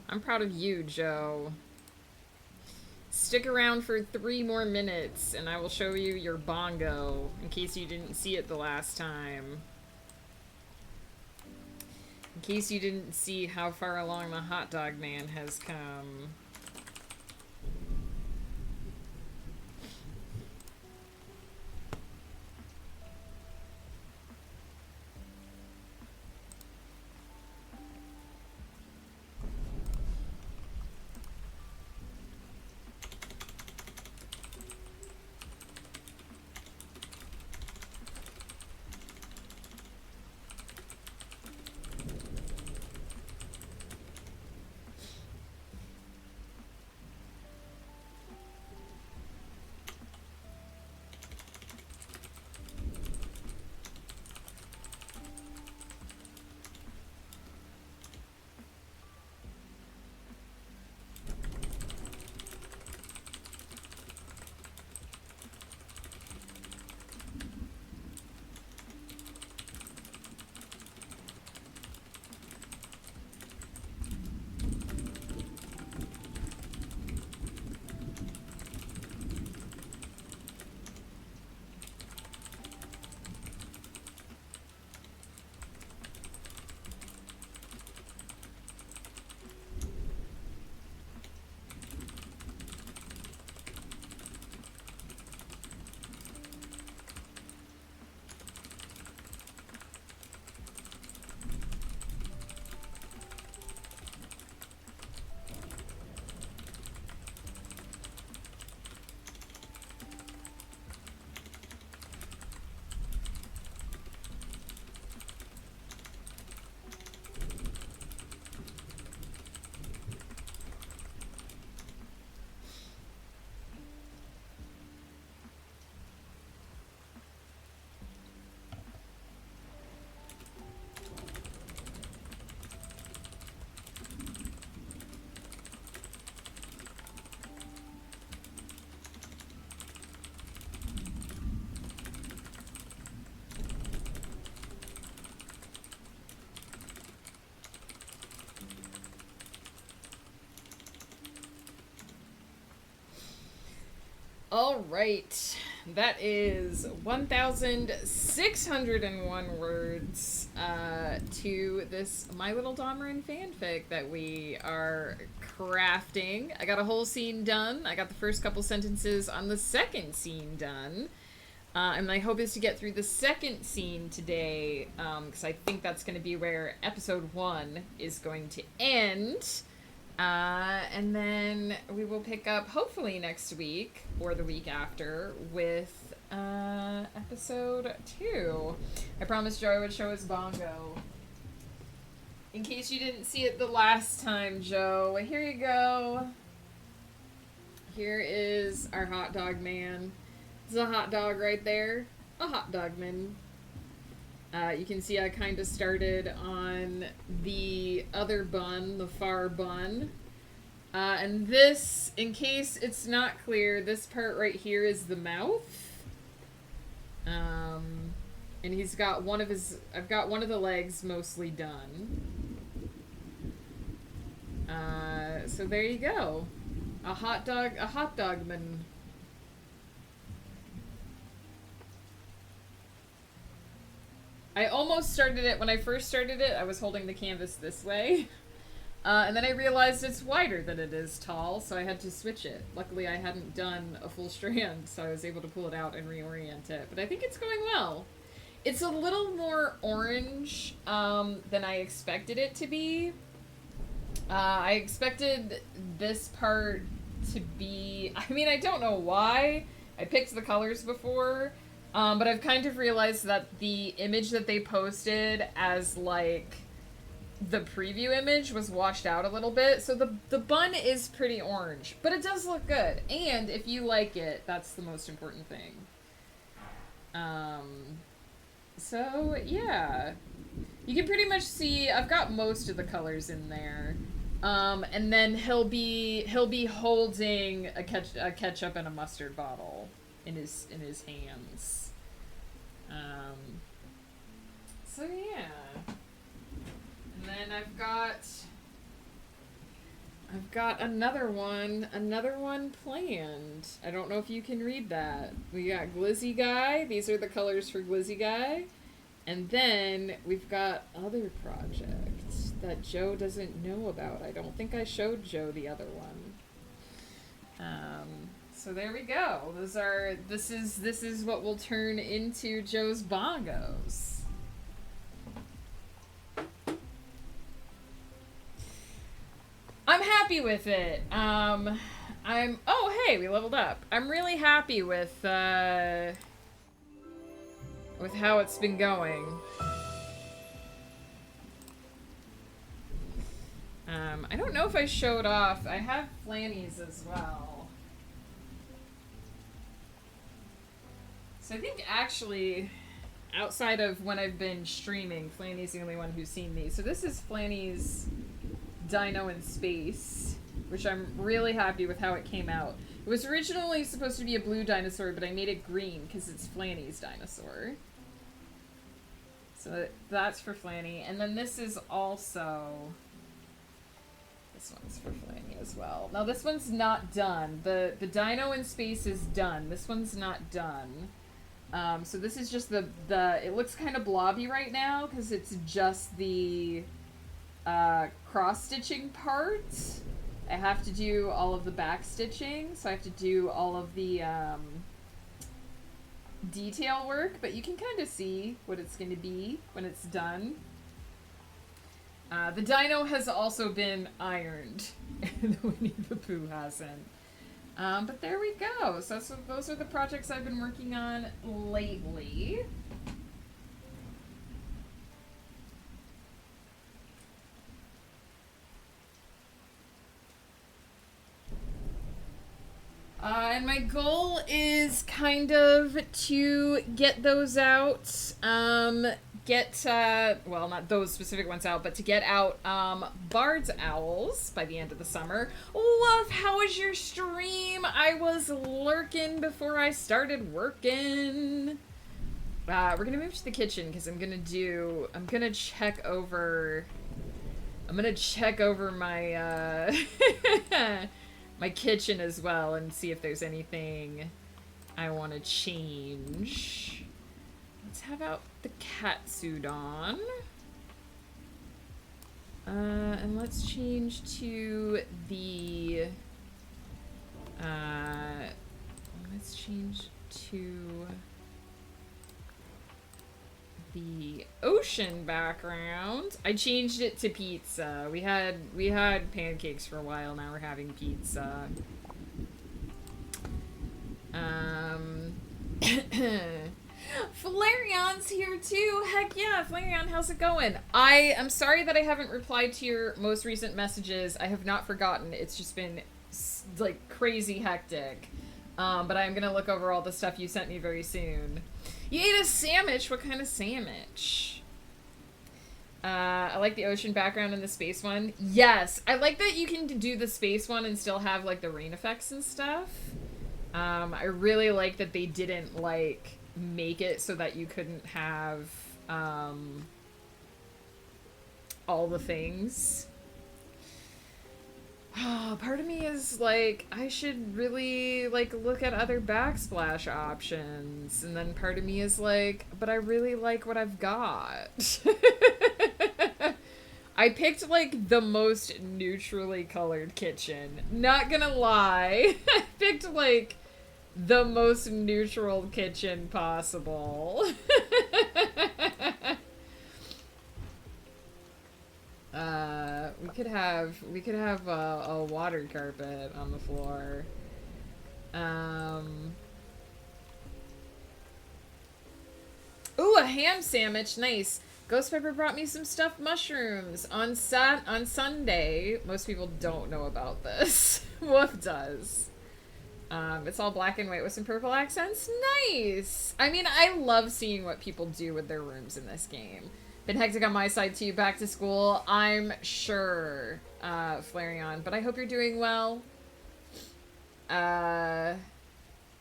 I'm proud of you, Joe. Stick around for 3 more minutes and I will show you your bongo in case you didn't see it the last time. In case you didn't see how far along the hot dog man has come. All right, that is 1,601 words to this My Little Domerin fanfic that we are crafting. I got a whole scene done. I got the first couple sentences on the second scene done. And my hope is to get through the second scene today, because I think that's going to be where episode 1 is going to end. And then we will pick up, hopefully next week, or the week after, with episode 2. I promised Joe I would show his bongo. In case you didn't see it the last time, Joe, here you go. Here is our hot dog man. There's a hot dog right there. A hot dog man. You can see I kind of started on the other bun, the far bun. And this, in case it's not clear, this part right here is the mouth. And he's got one of his, I've got one of the legs mostly done. So there you go. A hot dog man. I almost started it, when I first started it, I was holding the canvas this way. And then I realized it's wider than it is tall, so I had to switch it. Luckily I hadn't done a full strand, so I was able to pull it out and reorient it. But I think it's going well. It's a little more orange than I expected it to be. I expected this part to be... I mean, I don't know why. I picked the colors before. But I've kind of realized that the image that they posted as, like, the preview image was washed out a little bit. So the bun is pretty orange. But it does look good. And if you like it, that's the most important thing. So, yeah. You can pretty much see, I've got most of the colors in there. And then he'll be holding a ketchup and a mustard bottle in his hands. So yeah. And then I've got another one planned. I don't know if you can read that. We got Glizzy Guy. These are the colors for Glizzy Guy. And then we've got other projects that Joe doesn't know about. I don't think I showed Joe the other one. So there we go. This is what will turn into Joe's bongos. I'm happy with it. Oh hey, we leveled up. I'm really happy with how it's been going. I don't know if I showed off. I have Flannies as well. So I think actually, outside of when I've been streaming, Flanny's the only one who's seen these. So this is Flanny's Dino in Space, which I'm really happy with how it came out. It was originally supposed to be a blue dinosaur, but I made it green because it's Flanny's dinosaur. So that's for Flanny. And then this is also... This one's for Flanny as well. Now this one's not done. The Dino in Space is done. This one's not done. So this is just the it looks kind of blobby right now because it's just the cross-stitching part. I have to do all of the back stitching, so I have to do all of the detail work, but you can kind of see what it's going to be when it's done. The dino has also been ironed. The Winnie the Pooh hasn't. But there we go. So those are the projects I've been working on lately. And my goal is kind of to get those out, well, not those specific ones out, but to get out Bard's Owls by the end of the summer. Love, how was your stream? I was lurking before I started working. We're gonna move to the kitchen because I'm gonna check over my my kitchen as well and see if there's anything I want to change. Let's have out the catsuit on. And let's change to the, let's change to the ocean background. I changed it to pizza. We had pancakes for a while, now we're having pizza. Flarion's here too. Heck yeah, Flarion, how's it going? I am sorry that I haven't replied to your most recent messages. I have not forgotten. It's just been like crazy hectic. But I'm gonna look over all the stuff you sent me very soon. You ate a sandwich? What kind of sandwich? I like the ocean background and the space one. Yes, I like that you can do the space one and still have like the rain effects and stuff. I really like that they didn't like make it so that you couldn't have all the things. Part of me is like, I should really like look at other backsplash options, and then part of me is like, but I really like what I've got. I picked like the most neutrally colored kitchen, not gonna lie. I picked like the most neutral kitchen possible. We could have a water carpet on the floor. Ooh, a ham sandwich, nice. Ghost Pepper brought me some stuffed mushrooms on Sunday. Most people don't know about this. Wolf does. It's all black and white with some purple accents. Nice! I mean, I love seeing what people do with their rooms in this game. Been hectic on my side too, back to school. I'm sure, Flareon, but I hope you're doing well. Better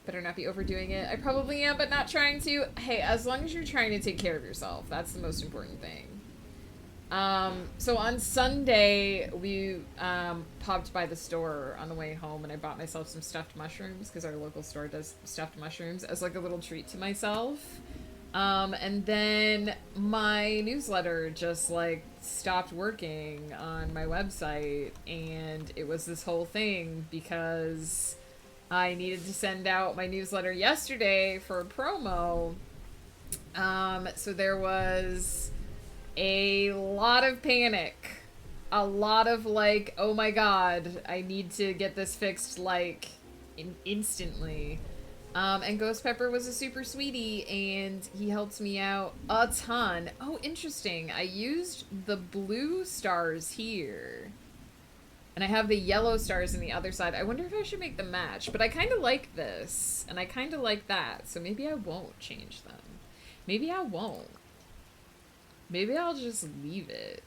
not be overdoing it. I probably am, but not trying to. Hey, as long as you're trying to take care of yourself, that's the most important thing. So on Sunday, we popped by the store on the way home, and I bought myself some stuffed mushrooms, because our local store does stuffed mushrooms, as like a little treat to myself. And then my newsletter just like stopped working on my website, and it was this whole thing because I needed to send out my newsletter yesterday for a promo. So there was a lot of panic, a lot of like, oh my god, I need to get this fixed like instantly. And Ghost Pepper was a super sweetie, and he helped me out a ton. Oh, interesting. I used the blue stars here, and I have the yellow stars on the other side. I wonder if I should make them match, but I kind of like this, and I kind of like that, so maybe I won't change them. Maybe I won't. Maybe I'll just leave it.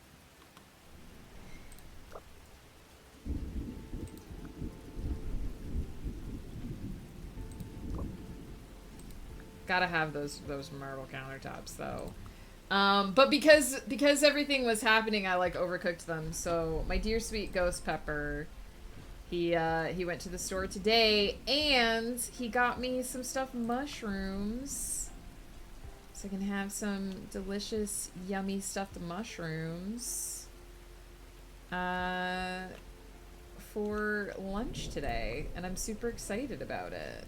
Gotta have those marble countertops though. But because everything was happening, I like overcooked them. So my dear sweet Ghost Pepper, he went to the store today and he got me some stuffed mushrooms, so I can have some delicious, yummy stuffed mushrooms for lunch today, and I'm super excited about it.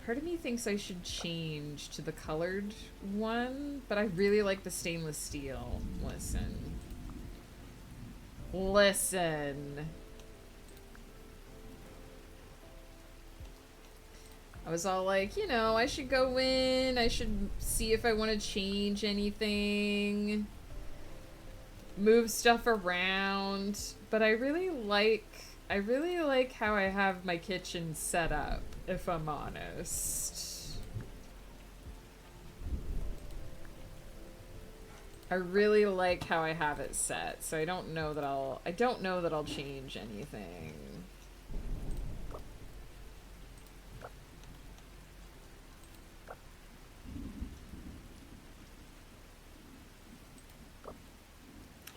Part of me thinks I should change to the colored one, but I really like the stainless steel. Listen. I was all like, you know, I should go in, I should see if I want to change anything, move stuff around, but I really like how I have my kitchen set up, if I'm honest. I really like how I have it set, so I don't know that I'll change anything.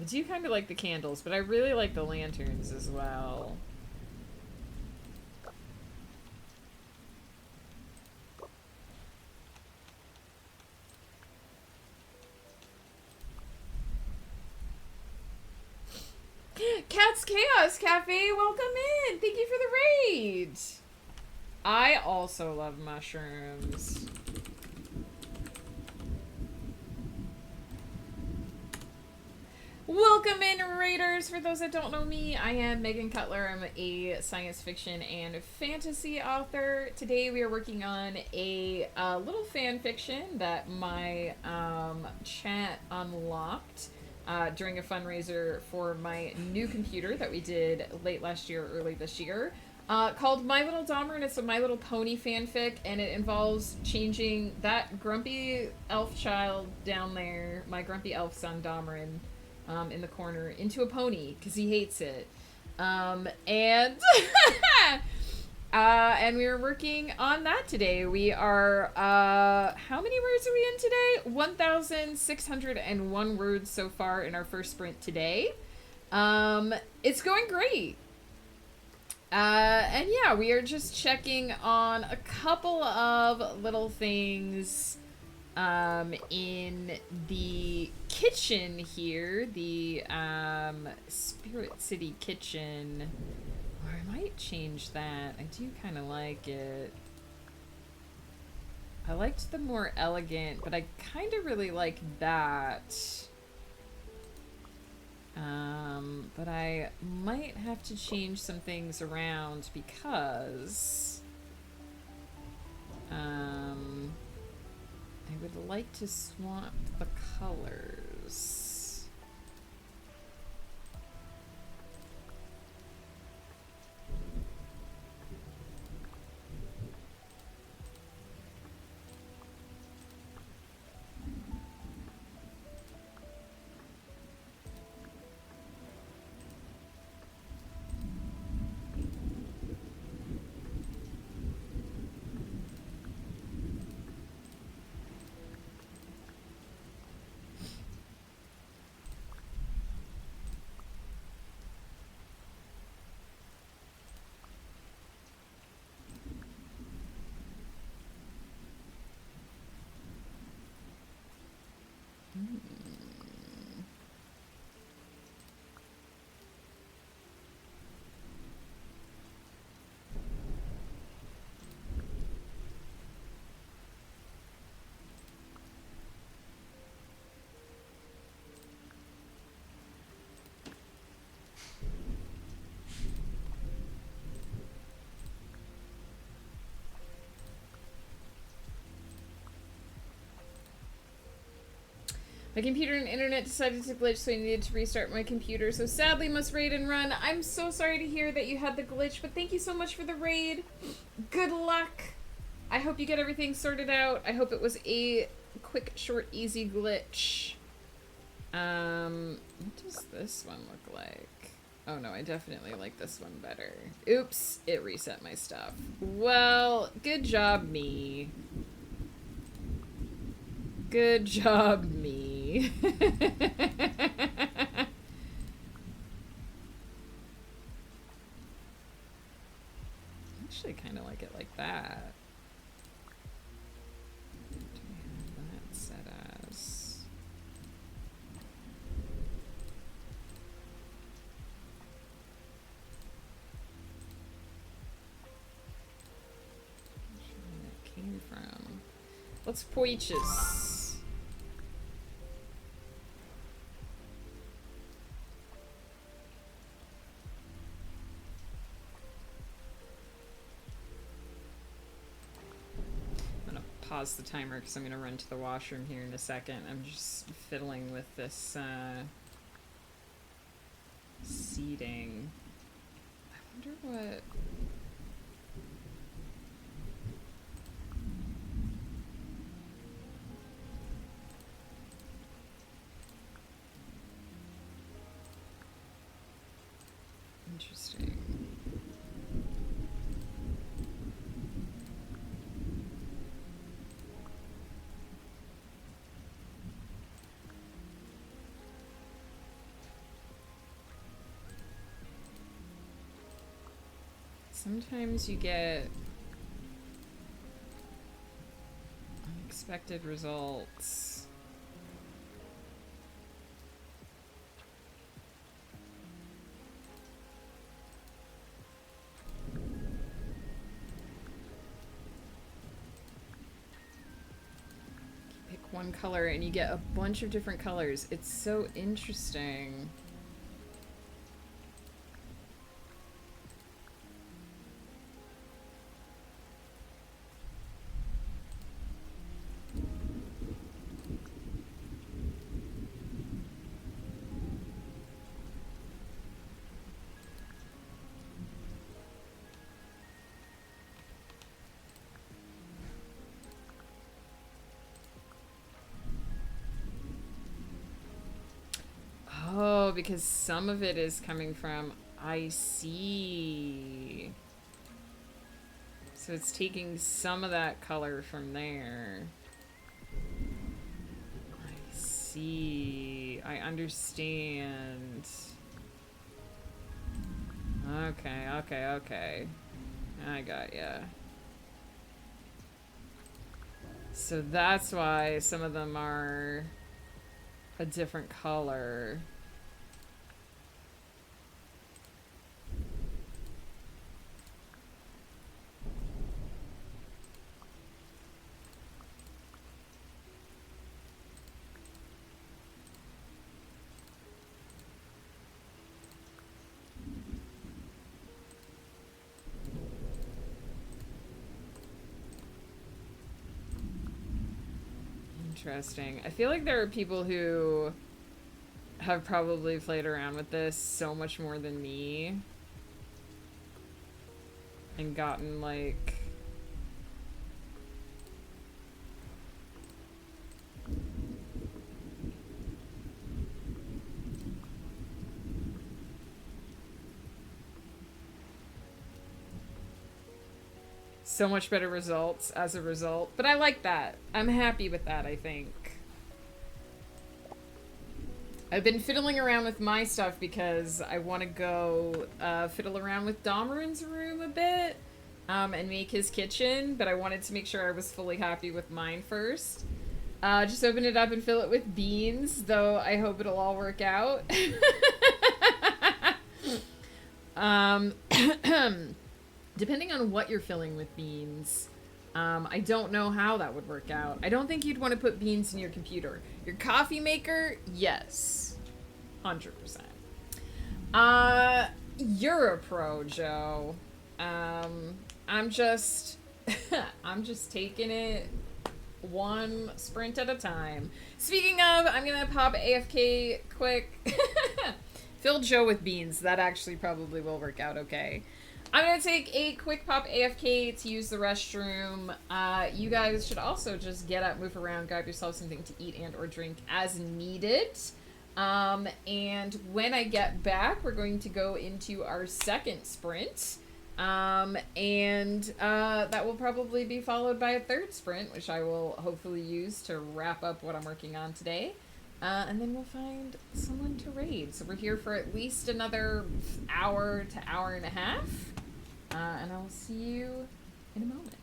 I do kind of like the candles, but I really like the lanterns as well. Chaos Cafe, welcome in. Thank you for the raid. I also love mushrooms. Welcome in, Raiders! For those that don't know me, I am Megan Cutler. I'm a science fiction and fantasy author. Today we are working on a little fan fiction that my chat unlocked during a fundraiser for my new computer that we did late last year, early this year, called My Little Domerin. It's a My Little Pony fanfic, and it involves changing that grumpy elf child down there, my grumpy elf son Domerin, in the corner, into a pony because he hates it. And and we were working on that today. We are how many words are we in today? 1,601 words so far in our first sprint today. It's going great. And yeah, we are just checking on a couple of little things in the kitchen here, the Spirit City kitchen. Or I might change that. I do kind of like it. I liked the more elegant, but I kind of really like that. But I might have to change some things around because I would like to swap the colors. My computer and internet decided to glitch, so I needed to restart my computer, so sadly must raid and run. I'm so sorry to hear that you had the glitch, but thank you so much for the raid. Good luck. I hope you get everything sorted out. I hope it was a quick, short, easy glitch. What does this one look like? Oh no, I definitely like this one better. Oops, it reset my stuff. Well, good job, me. Good job, me. Actually kind of like it like that. Do we have that set as? I'm not sure where that came from. Let's poiches. Pause the timer because I'm going to run to the washroom here in a second. I'm just fiddling with this seating. I wonder what... Interesting. Sometimes you get unexpected results. one color and you get a bunch of different colors. It's so interesting. Oh, because some of it is coming from... I see. So it's taking some of that color from there. I see. I understand. Okay. I got ya. So that's why some of them are a different color. Interesting. I feel like there are people who have probably played around with this so much more than me and gotten like so much better results as a result. But I like that. I'm happy with that, I think. I've been fiddling around with my stuff because I want to go fiddle around with Domerin's room a bit and make his kitchen, but I wanted to make sure I was fully happy with mine first. Just open it up and fill it with beans, though I hope it'll all work out. Depending on what you're filling with beans, I don't know how that would work out. I don't think you'd want to put beans in your computer. Your coffee maker, yes. 100%. You're a pro, Joe. I'm just taking it one sprint at a time. Speaking of, I'm gonna pop AFK quick. Fill Joe with beans. That actually probably will work out okay. I'm gonna take a quick pop AFK to use the restroom. You guys should also just get up, move around, grab yourself something to eat and or drink as needed. And when I get back, we're going to go into our second sprint. That will probably be followed by a third sprint, which I will hopefully use to wrap up what I'm working on today. And then we'll find someone to raid. So we're here for at least another hour to hour and a half. And I will see you in a moment.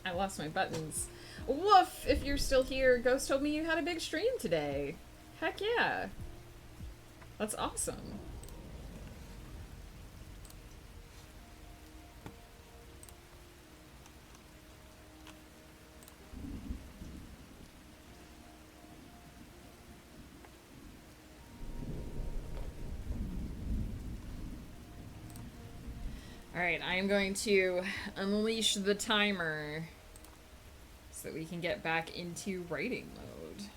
I lost my buttons. Woof! If you're still here, Ghost told me you had a big stream today. Heck yeah. That's awesome. Alright, I am going to unleash the timer so that we can get back into writing mode.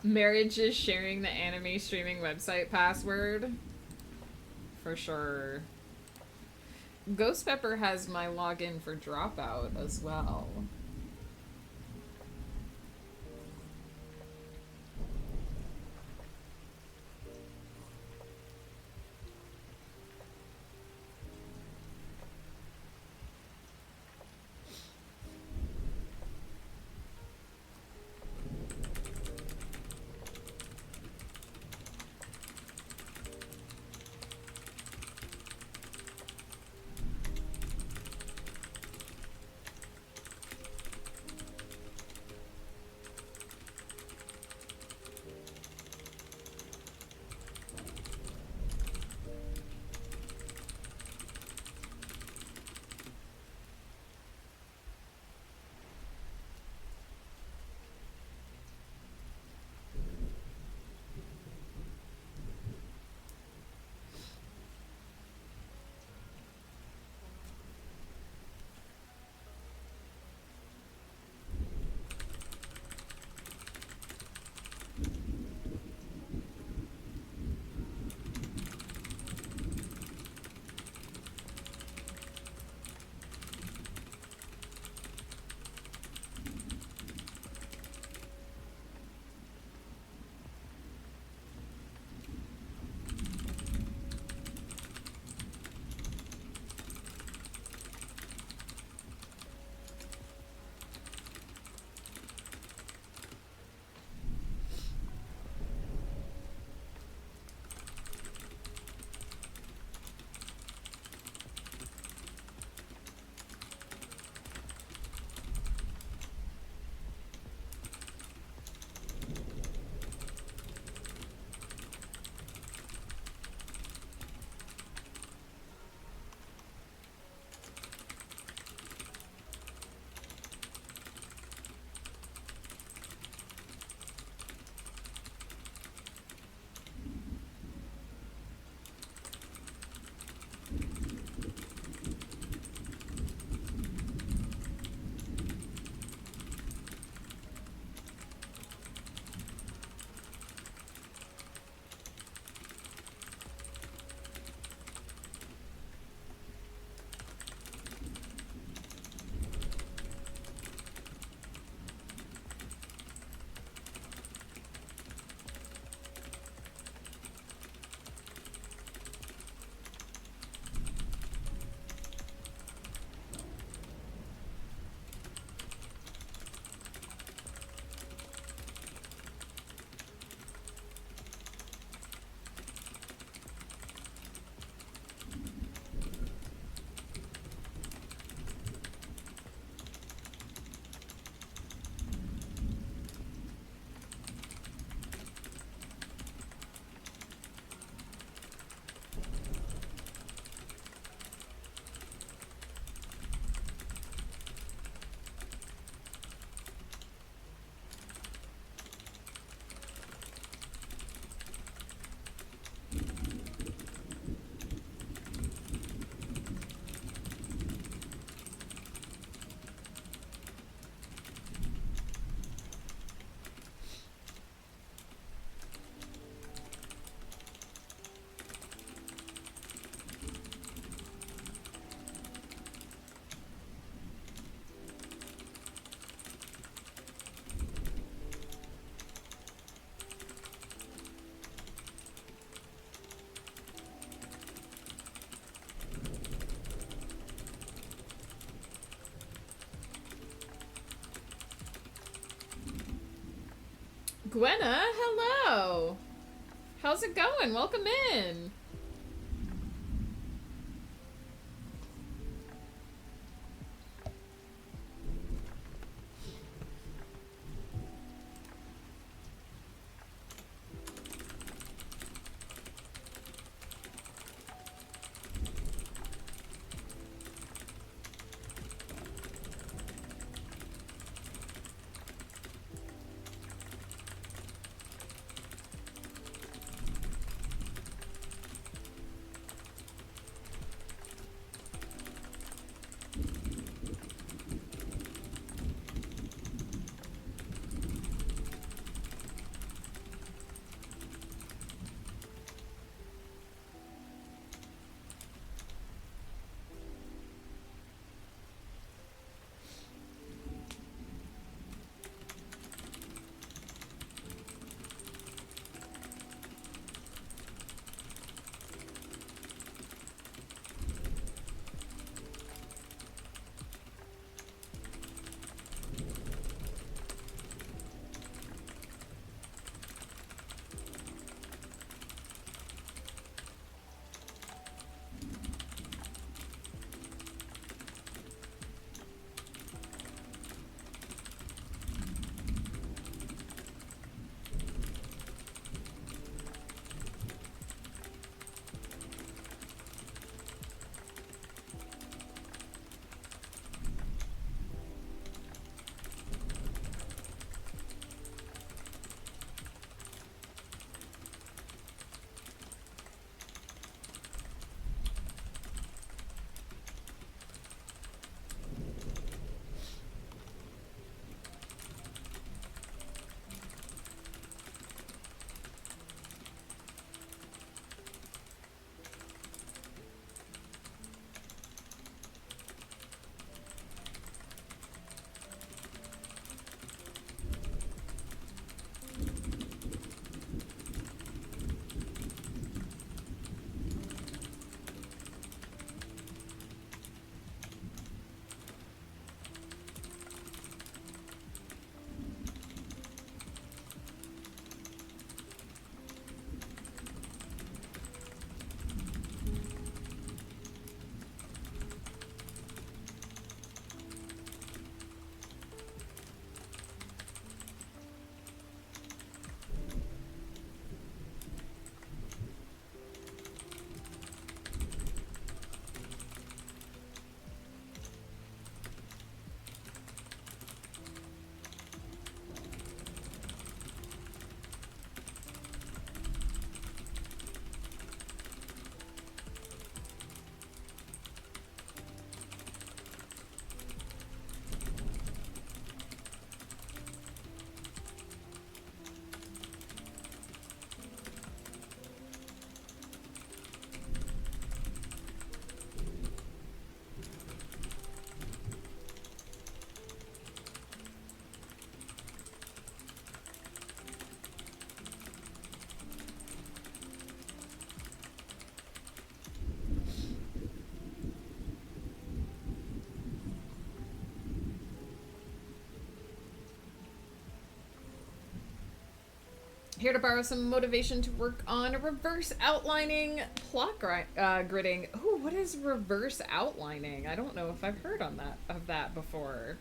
Marriage is sharing the anime streaming website password. For sure. Ghost Pepper has my login for Dropout as well. Gwenna, hello. How's it going? Welcome in. Here to borrow some motivation to work on reverse outlining plot gridding. Ooh, what is reverse outlining? I don't know if I've heard of that before.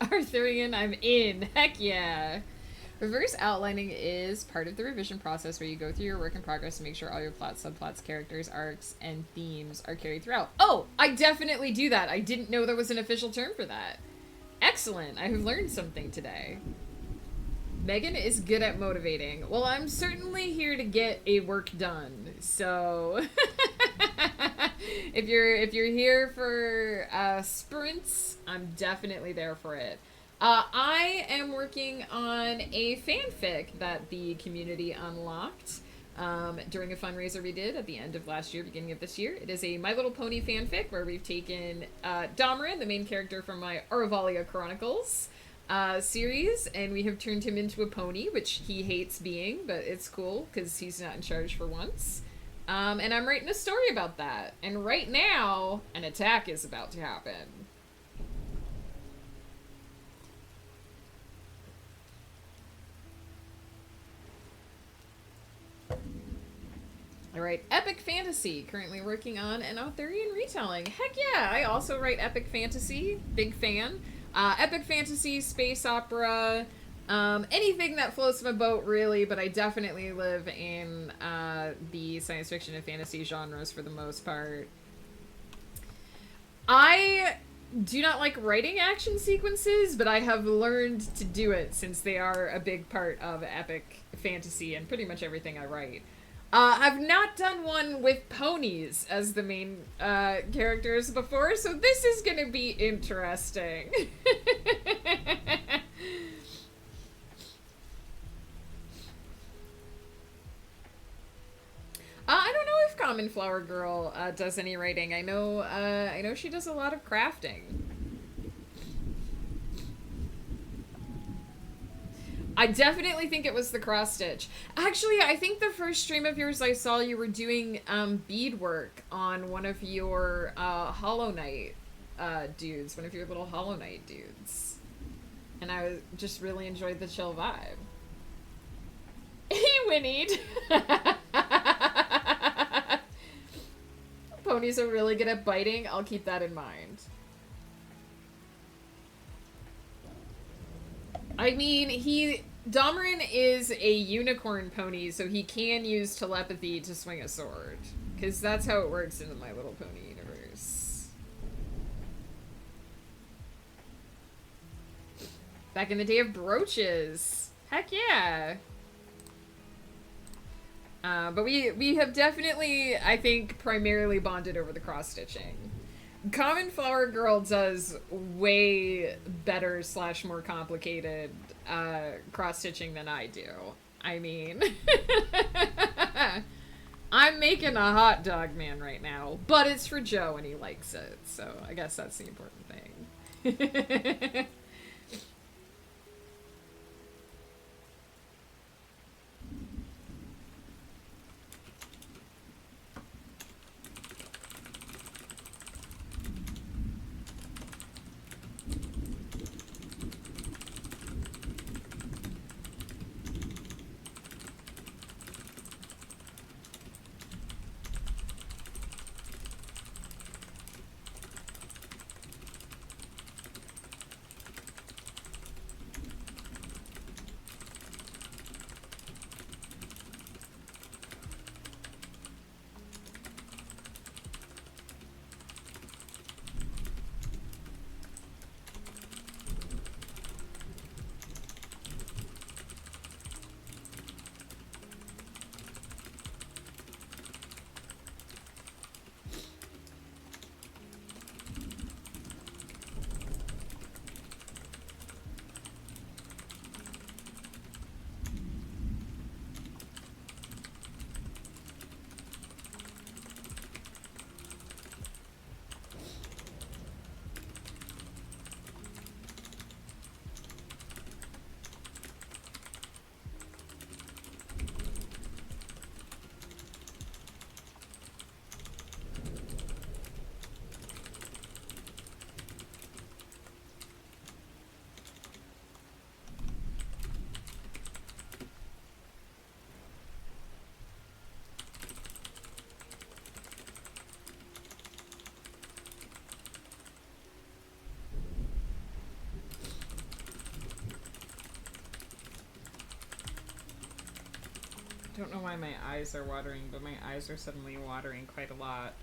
Arthurian, I'm in. Heck yeah. Reverse outlining is part of the revision process where you go through your work in progress to make sure all your plots, subplots, characters, arcs, and themes are carried throughout. Oh, I definitely do that. I didn't know there was an official term for that. Excellent. I have learned something today. Megan is good at motivating. Well, I'm certainly here to get a work done. So if you're here for sprints, I'm definitely there for it. I am working on a fanfic that the community unlocked during a fundraiser we did at the end of last year, beginning of this year. It is a My Little Pony fanfic where we've taken Domerin, the main character from my Aravalia Chronicles series, and we have turned him into a pony, which he hates being, but it's cool because he's not in charge for once. And I'm writing a story about that. And right now, an attack is about to happen. I write epic fantasy, currently working on an Arthurian retelling. Heck yeah, I also write epic fantasy, big fan. Epic fantasy, space opera, anything that floats my boat really, but I definitely live in the science fiction and fantasy genres for the most part. I do not like writing action sequences, but I have learned to do it since they are a big part of epic fantasy and pretty much everything I write. I've not done one with ponies as the main characters before, so this is gonna be interesting. I don't know if Common Flower Girl does any writing. I know she does a lot of crafting. I definitely think it was the cross stitch. Actually, I think the first stream of yours I saw you were doing beadwork on one of your Hollow Knight dudes, one of your little Hollow Knight dudes. And I just really enjoyed the chill vibe. He whinnied. Ponies are really good at biting. I'll keep that in mind. I mean, Domerin is a unicorn pony, so he can use telepathy to swing a sword. Because that's how it works in the My Little Pony universe. Back in the day of brooches. Heck yeah. But we have definitely, I think, primarily bonded over the cross-stitching. Common Flower Girl does way better / more complicated cross-stitching than I do. I mean, I'm making a hot dog man right now, but it's for Joe and he likes it, so I guess that's the important thing. don't know why my eyes are watering, but my eyes are suddenly watering quite a lot.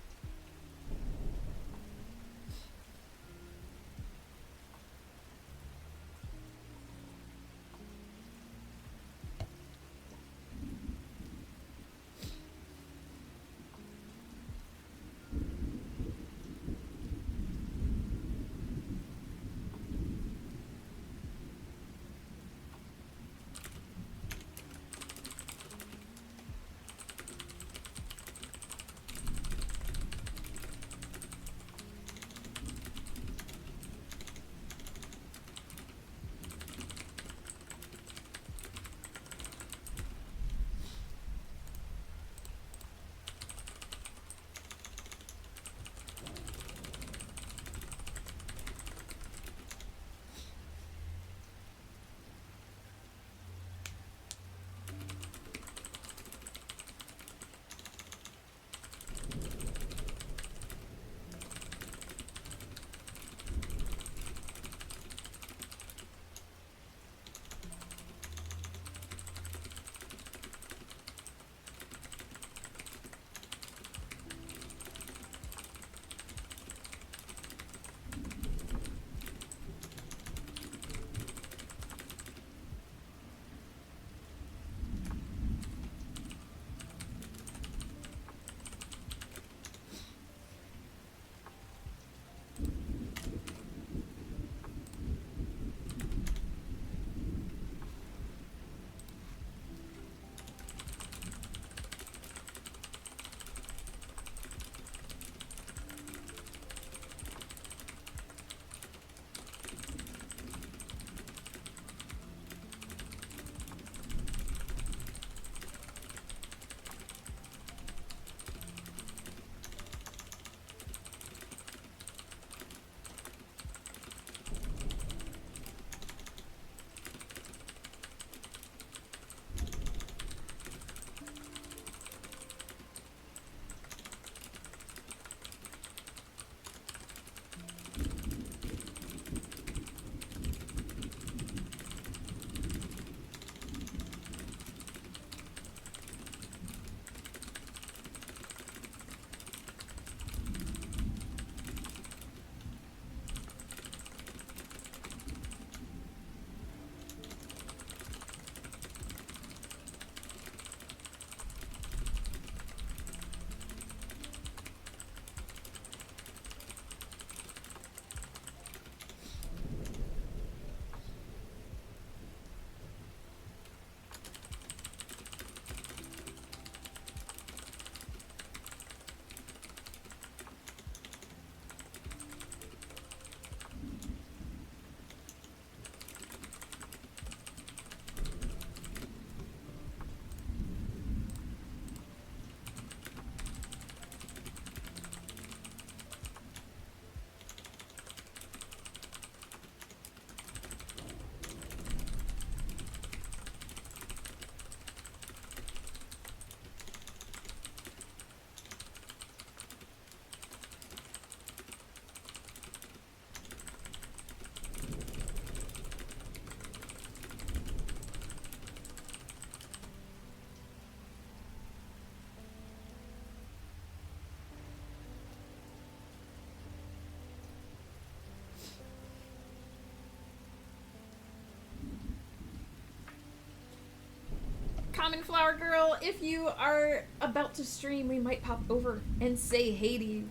Common Flower Girl, if you are about to stream, we might pop over and say hey to you.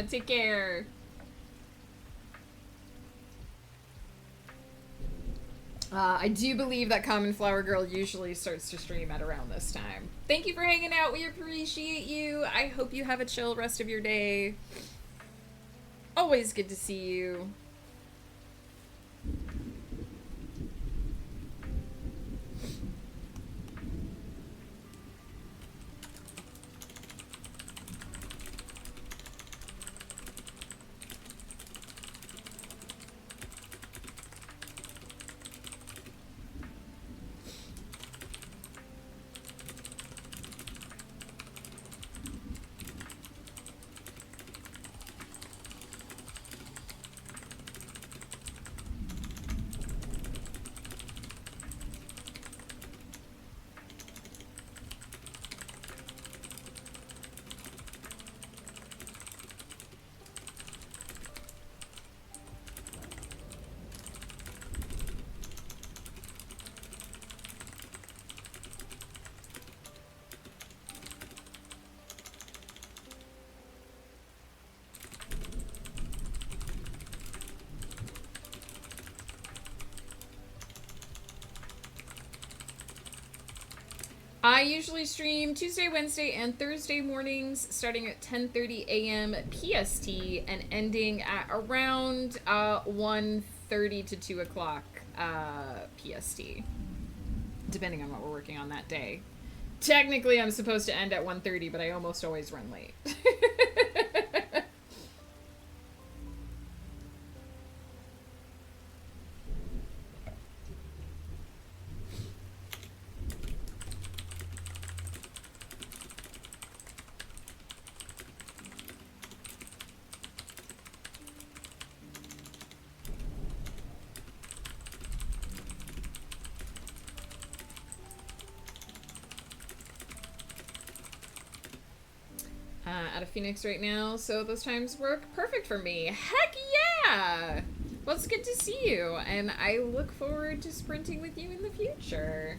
Take care. I do believe that Common Flower Girl usually starts to stream at around this time. Thank you for hanging out. We appreciate you. I hope you have a chill rest of your day. Always good to see you. I usually stream Tuesday, Wednesday, and Thursday mornings, starting at 10:30 a.m. PST and ending at around 1:30 to 2 o'clock PST, depending on what we're working on that day. Technically, I'm supposed to end at 1:30, but I almost always run late. Out of Phoenix right now, so those times work perfect for me. Heck yeah! Well, it's good to see you, and I look forward to sprinting with you in the future.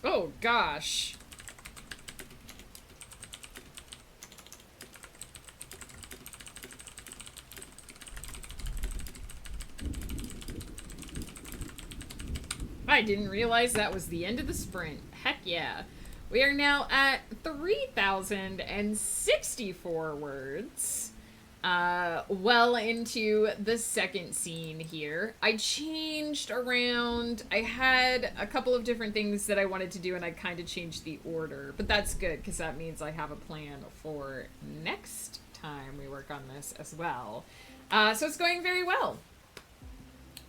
Oh, gosh. I didn't realize that was the end of the sprint. Heck yeah. We are now at 3,064 words. Well into the second scene here. I changed around. I had a couple of different things that I wanted to do, and I kind of changed the order. But that's good, because that means I have a plan for next time we work on this as well. So it's going very well.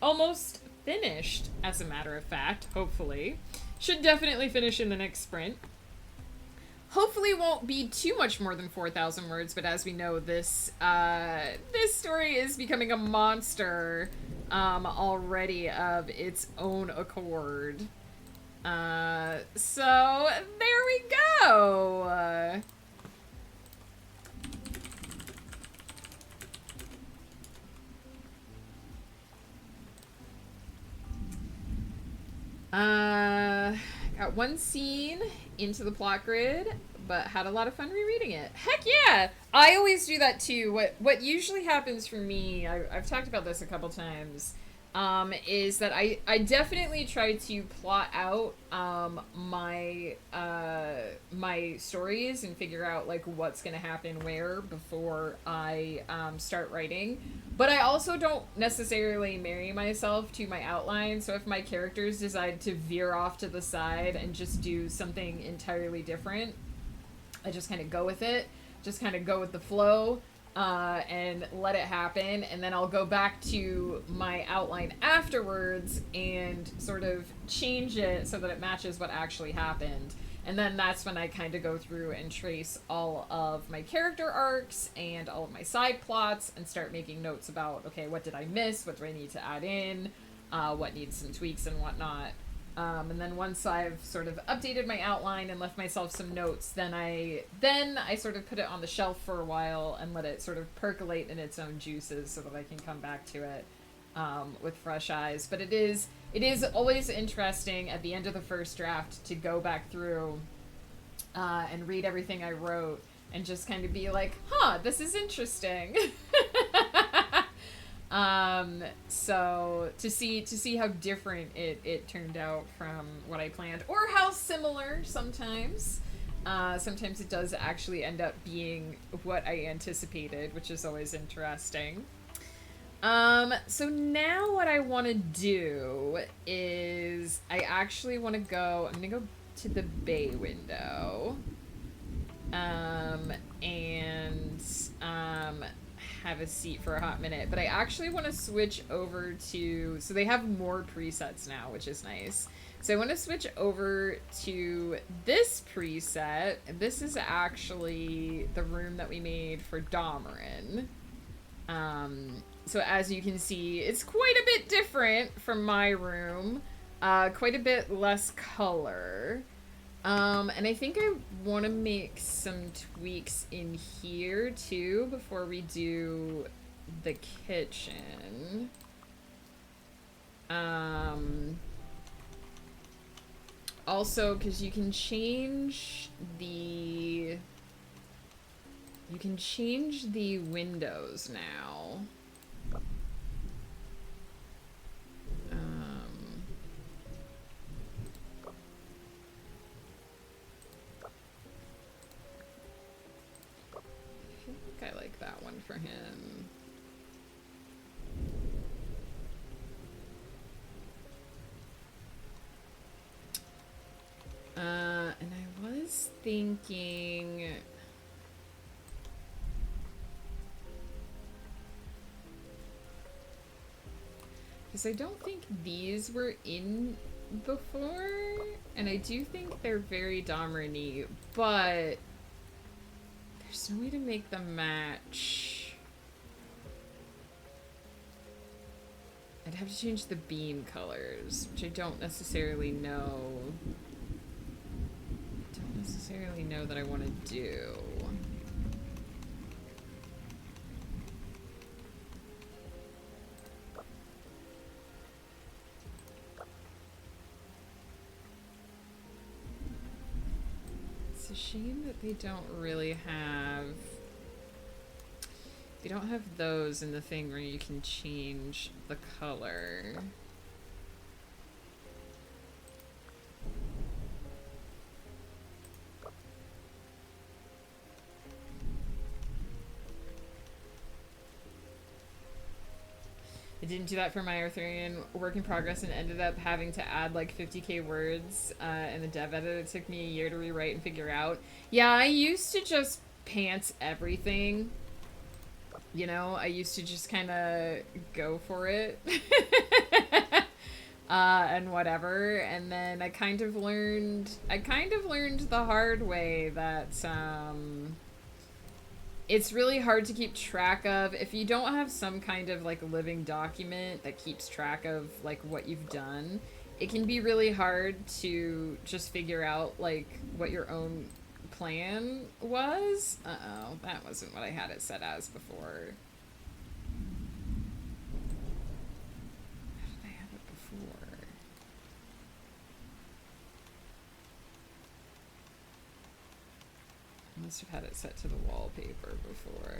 Almost finished, as a matter of fact, hopefully. Should definitely finish in the next sprint. Hopefully won't be too much more than 4,000 words, but as we know, this story is becoming a monster already of its own accord. So there we go! Got one scene into the plot grid, but had a lot of fun rereading it. Heck yeah! I always do that too. What usually happens for me, I've talked about this a couple times, is that I definitely try to plot out my stories and figure out like what's gonna happen where before I start writing. But I also don't necessarily marry myself to my outline, so if my characters decide to veer off to the side and just do something entirely different, I just kind of go with it, just kind of go with the flow, and let it happen, and then I'll go back to my outline afterwards and sort of change it so that it matches what actually happened. And then that's when I kind of go through and trace all of my character arcs and all of my side plots and start making notes about, okay, what did I miss? What do I need to add in? What needs some tweaks and whatnot. And then once I've sort of updated my outline and left myself some notes, then I sort of put it on the shelf for a while and let it sort of percolate in its own juices so that I can come back to it with fresh eyes. But it is always interesting at the end of the first draft to go back through and read everything I wrote and just kind of be like, huh, this is interesting. So to see how different it turned out from what I planned, or how similar sometimes. Sometimes it does actually end up being what I anticipated, which is always interesting. So now what I want to do is I'm gonna go to the bay window, and have a seat for a hot minute, but I actually want to switch over to, so they have more presets now, which is nice. So I want to switch over to this preset. This is actually the room that we made for Domerin. So as you can see, it's quite a bit different from my room. Quite a bit less color. And I think I want to make some tweaks in here too before we do the kitchen. Also, because you can change the windows now. I like that one for him. And I was thinking, because I don't think these were in before, and I do think they're very Domerin-y, but there's no way to make them match. I'd have to change the beam colors, which I don't necessarily know. That I want to do. It's a shame that they don't really have... They don't have those in the thing where you can change the color. I didn't do that for my Arthurian work in progress and ended up having to add like 50k words in the dev edit. It took me a year to rewrite and figure out. Yeah, I used to just pants everything. You know, I used to just kind of go for it. And whatever. And then I kind of learned the hard way that it's really hard to keep track of if you don't have some kind of like living document that keeps track of like what you've done. It can be really hard to just figure out like what your own plan was. Uh-oh, that wasn't what I had it set as before. How did I have it before? I must have had it set to the wallpaper before.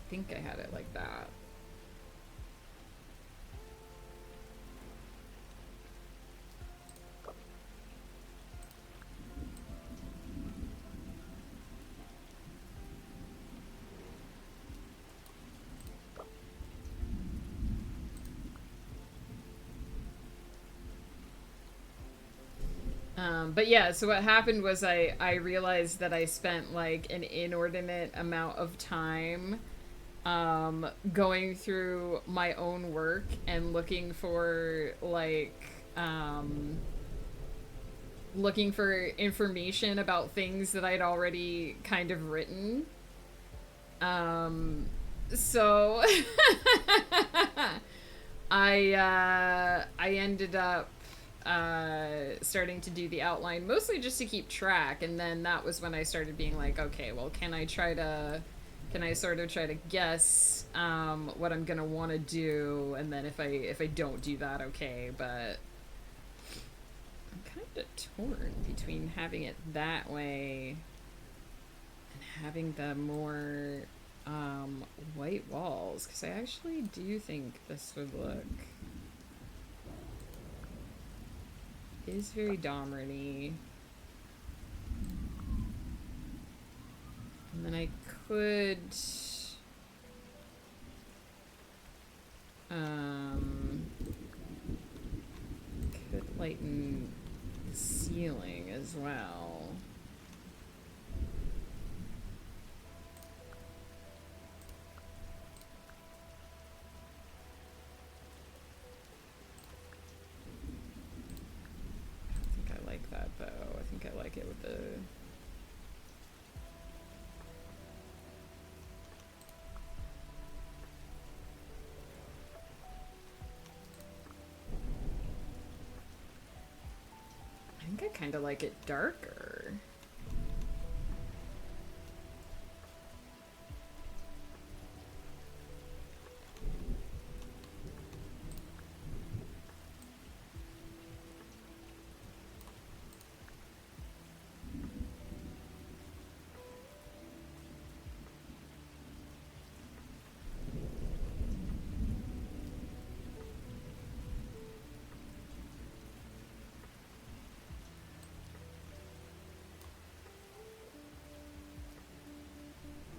I think I had it like that. But yeah, so what happened was I realized that I spent like an inordinate amount of time going through my own work and looking for like looking for information about things that I'd already kind of written. So I ended up starting to do the outline mostly just to keep track, and then that was when I started being like, okay, well, can I sort of try to guess what I'm gonna want to do, and then if I don't do that, okay. But I'm kind of torn between having it that way and having the more white walls, because I actually do think this would look is very Domerin-y. And then I could lighten the ceiling as well. That though. I think I like it with the I think I kind of like it darker.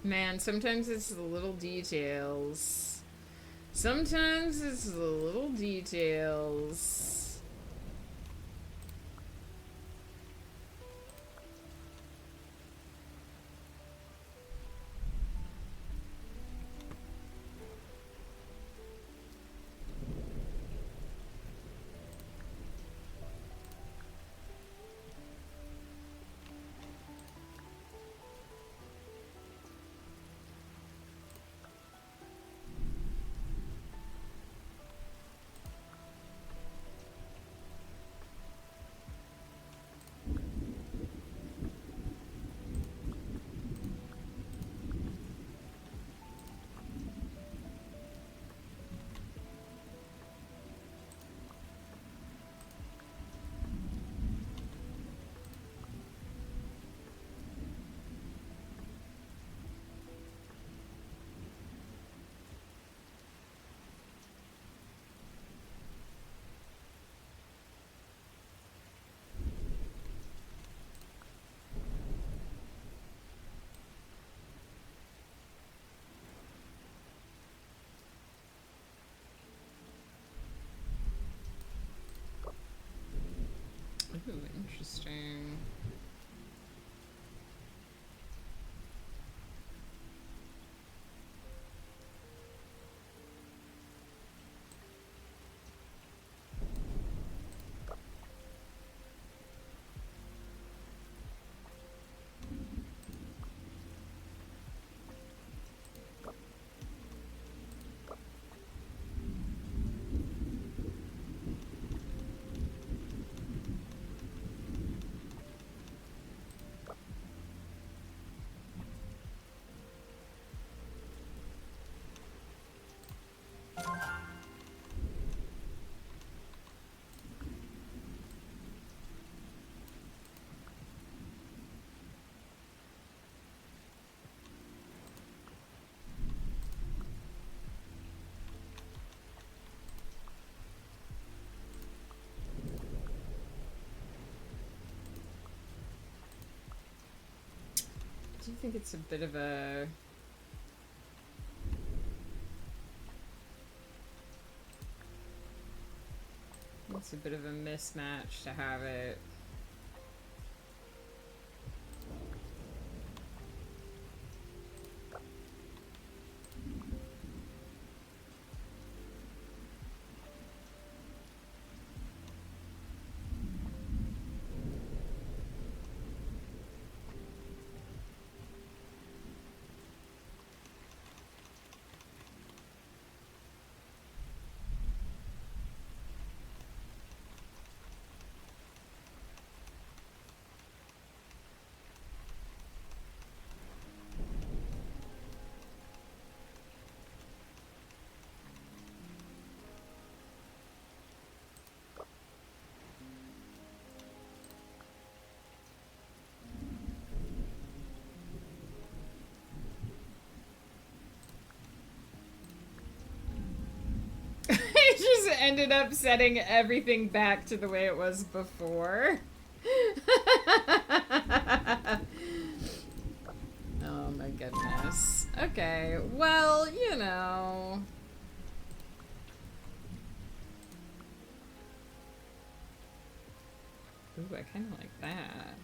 Man, sometimes it's the little details. Sometimes it's the little details. Ooh, interesting. Do you think it's a bit of a... It's a bit of a mismatch to have it... I just ended up setting everything back to the way it was before. Oh my goodness. Okay, well, you know... Ooh, I kind of like that.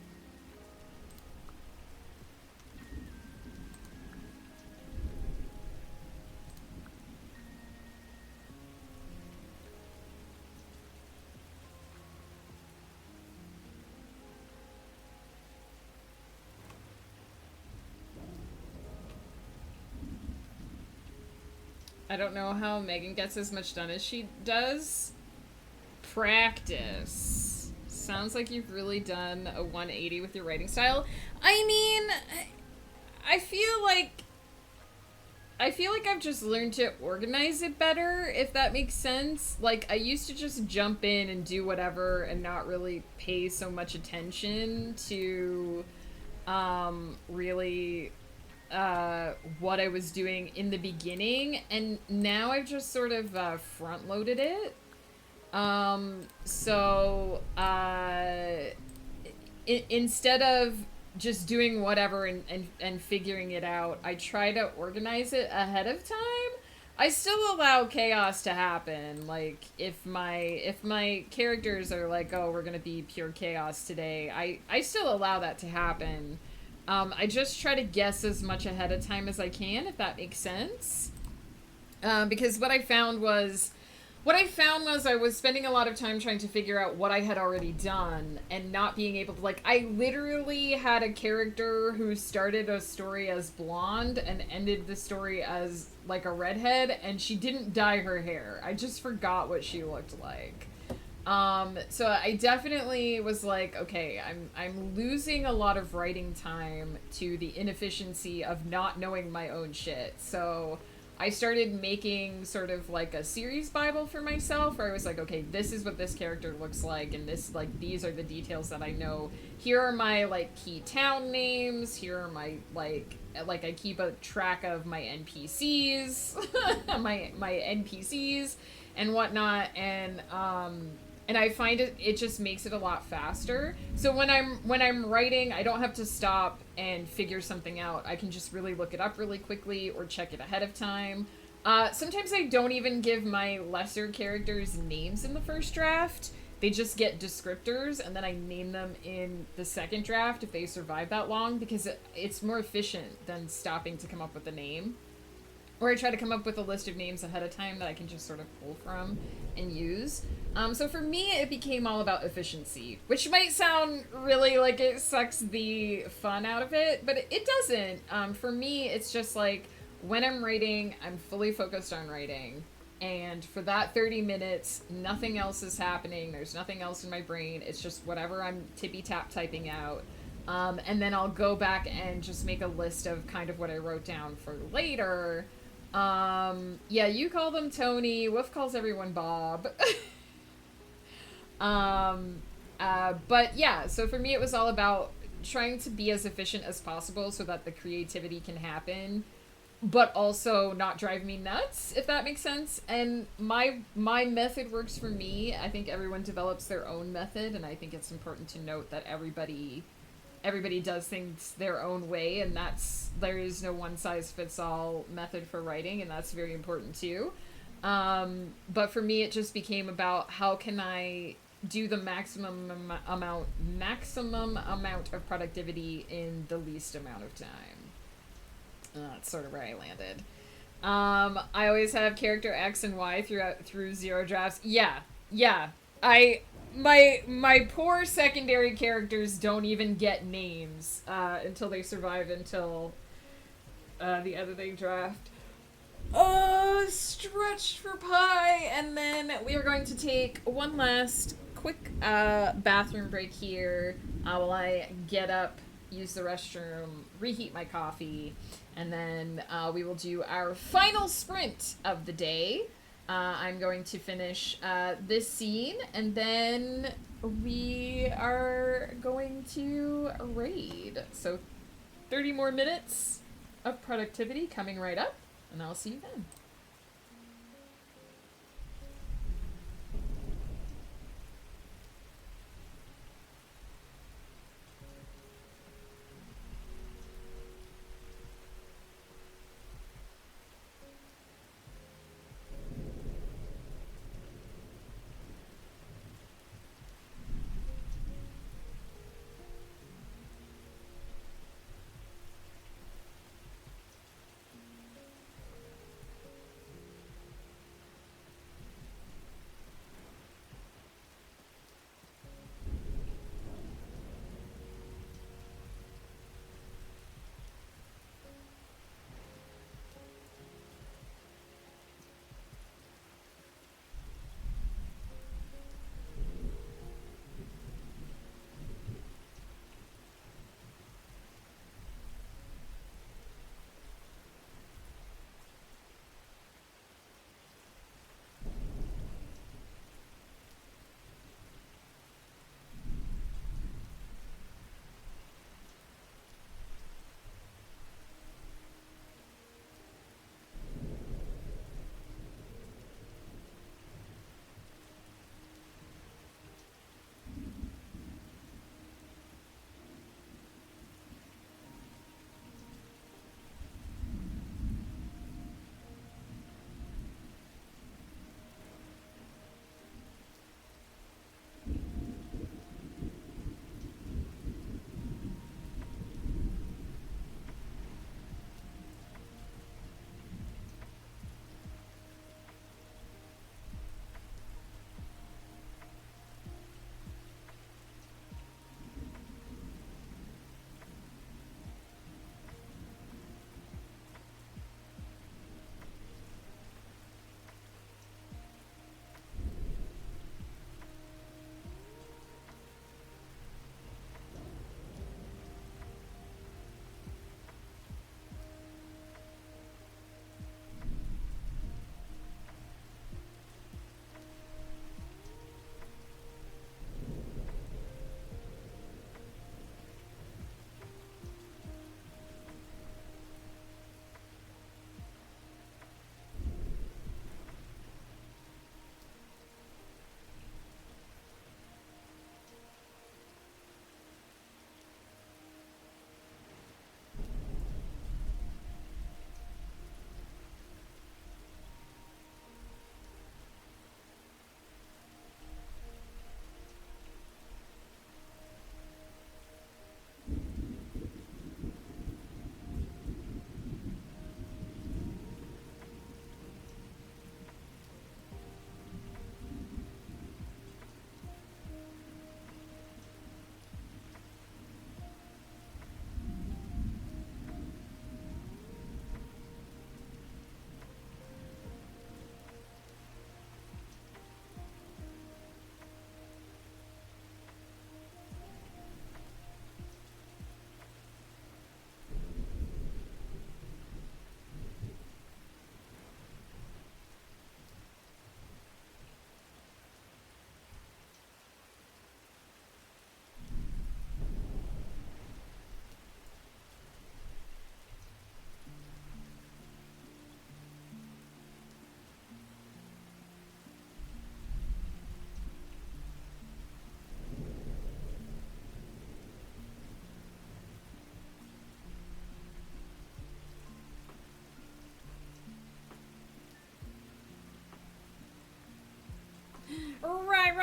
I don't know how Megan gets as much done as she does. Practice. Sounds like you've really done a 180 with your writing style. I mean, I feel like I've just learned to organize it better, if that makes sense. Like, I used to just jump in and do whatever and not really pay so much attention to really what I was doing in the beginning, and now I've just sort of front-loaded it. Instead of just doing whatever and figuring it out, I try to organize it ahead of time. I still allow chaos to happen. Like, if my characters are like, oh, we're gonna be pure chaos today, I still allow that to happen. I just try to guess as much ahead of time as I can, if that makes sense. Because what I found was I was spending a lot of time trying to figure out what I had already done and not being able to, like, I literally had a character who started a story as blonde and ended the story as, like, a redhead, and she didn't dye her hair. I just forgot what she looked like. So I definitely was like, okay, I'm losing a lot of writing time to the inefficiency of not knowing my own shit. So I started making sort of like a series Bible for myself, where I was like, okay, this is what this character looks like, and this, like, these are the details that I know. Here are my, like, key town names. Here are my, like I keep a track of my NPCs, my NPCs and whatnot, and I find it just makes it a lot faster. So when I'm writing, I don't have to stop and figure something out. I can just really look it up really quickly or check it ahead of time. Sometimes I don't even give my lesser characters names in the first draft, they just get descriptors, and then I name them in the second draft if they survive that long, because it's more efficient than stopping to come up with a name. Or I try to come up with a list of names ahead of time that I can just sort of pull from and use. So for me, it became all about efficiency, which might sound really like it sucks the fun out of it, but it doesn't. For me, it's just like when I'm writing, I'm fully focused on writing. And for that 30 minutes, nothing else is happening. There's nothing else in my brain. It's just whatever I'm tippy-tap typing out. And then I'll go back and just make a list of kind of what I wrote down for later. Yeah, you call them Tony. Wolf calls everyone Bob. But yeah, so for me it was all about trying to be as efficient as possible so that the creativity can happen, but also not drive me nuts, if that makes sense. And my method works for me. I think everyone develops their own method, and I think it's important to note that everybody does things their own way, and there is no one size fits all method for writing, and that's very important too. But for me, it just became about how can I do the maximum amount of productivity in the least amount of time. That's sort of where I landed. I always have character X and Y through zero drafts. Yeah. My poor secondary characters don't even get names until they survive until the editing draft. Stretched for pie. And then we are going to take one last quick bathroom break here while I get up, use the restroom, reheat my coffee, and then we will do our final sprint of the day. I'm going to finish this scene, and then we are going to raid. So 30 more minutes of productivity coming right up, and I'll see you then.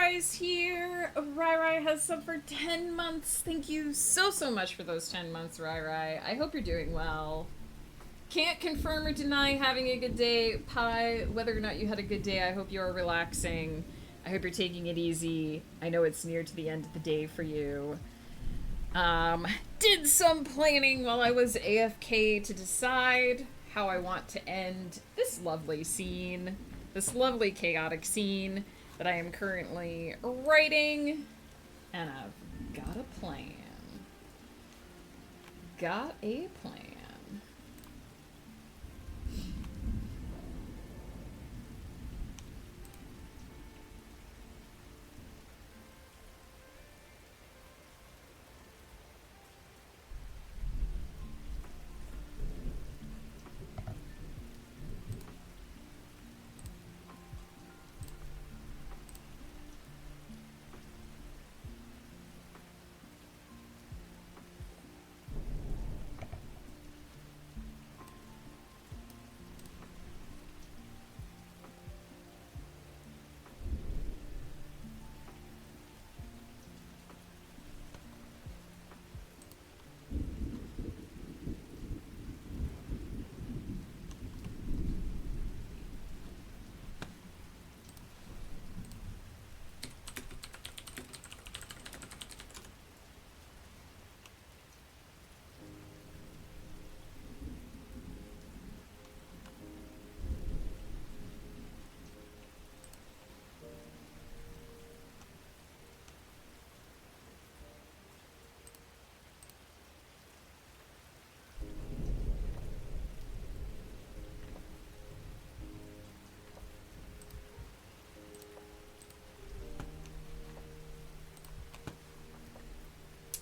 Rai's here. Rai has sub for 10 months. Thank you so much for those 10 months, Rai. I hope you're doing well. Can't confirm or deny having a good day. Pi, whether or not you had a good day, I hope you're relaxing. I hope you're taking it easy. I know it's near to the end of the day for you. Did some planning while I was AFK to decide how I want to end this lovely scene. This lovely chaotic scene that I am currently writing. And I've got a plan. Got a plan.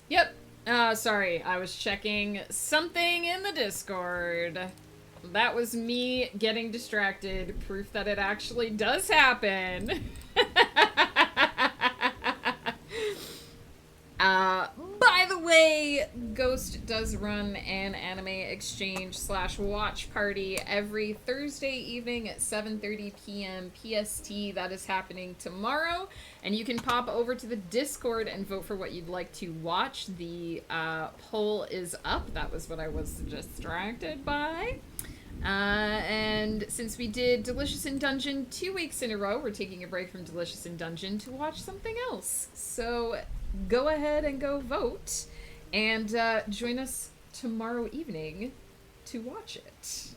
Yep. Sorry, I was checking something in the Discord. That was me getting distracted. Proof that it actually does happen. By the way, Ghost does run an anime exchange / watch party every Thursday evening at 7:30 p.m. PST. That is happening tomorrow. And you can pop over to the Discord and vote for what you'd like to watch. The poll is up. That was what I was distracted by. And since we did Delicious in Dungeon 2 weeks in a row, we're taking a break from Delicious in Dungeon to watch something else. So go ahead and go vote and join us tomorrow evening to watch it.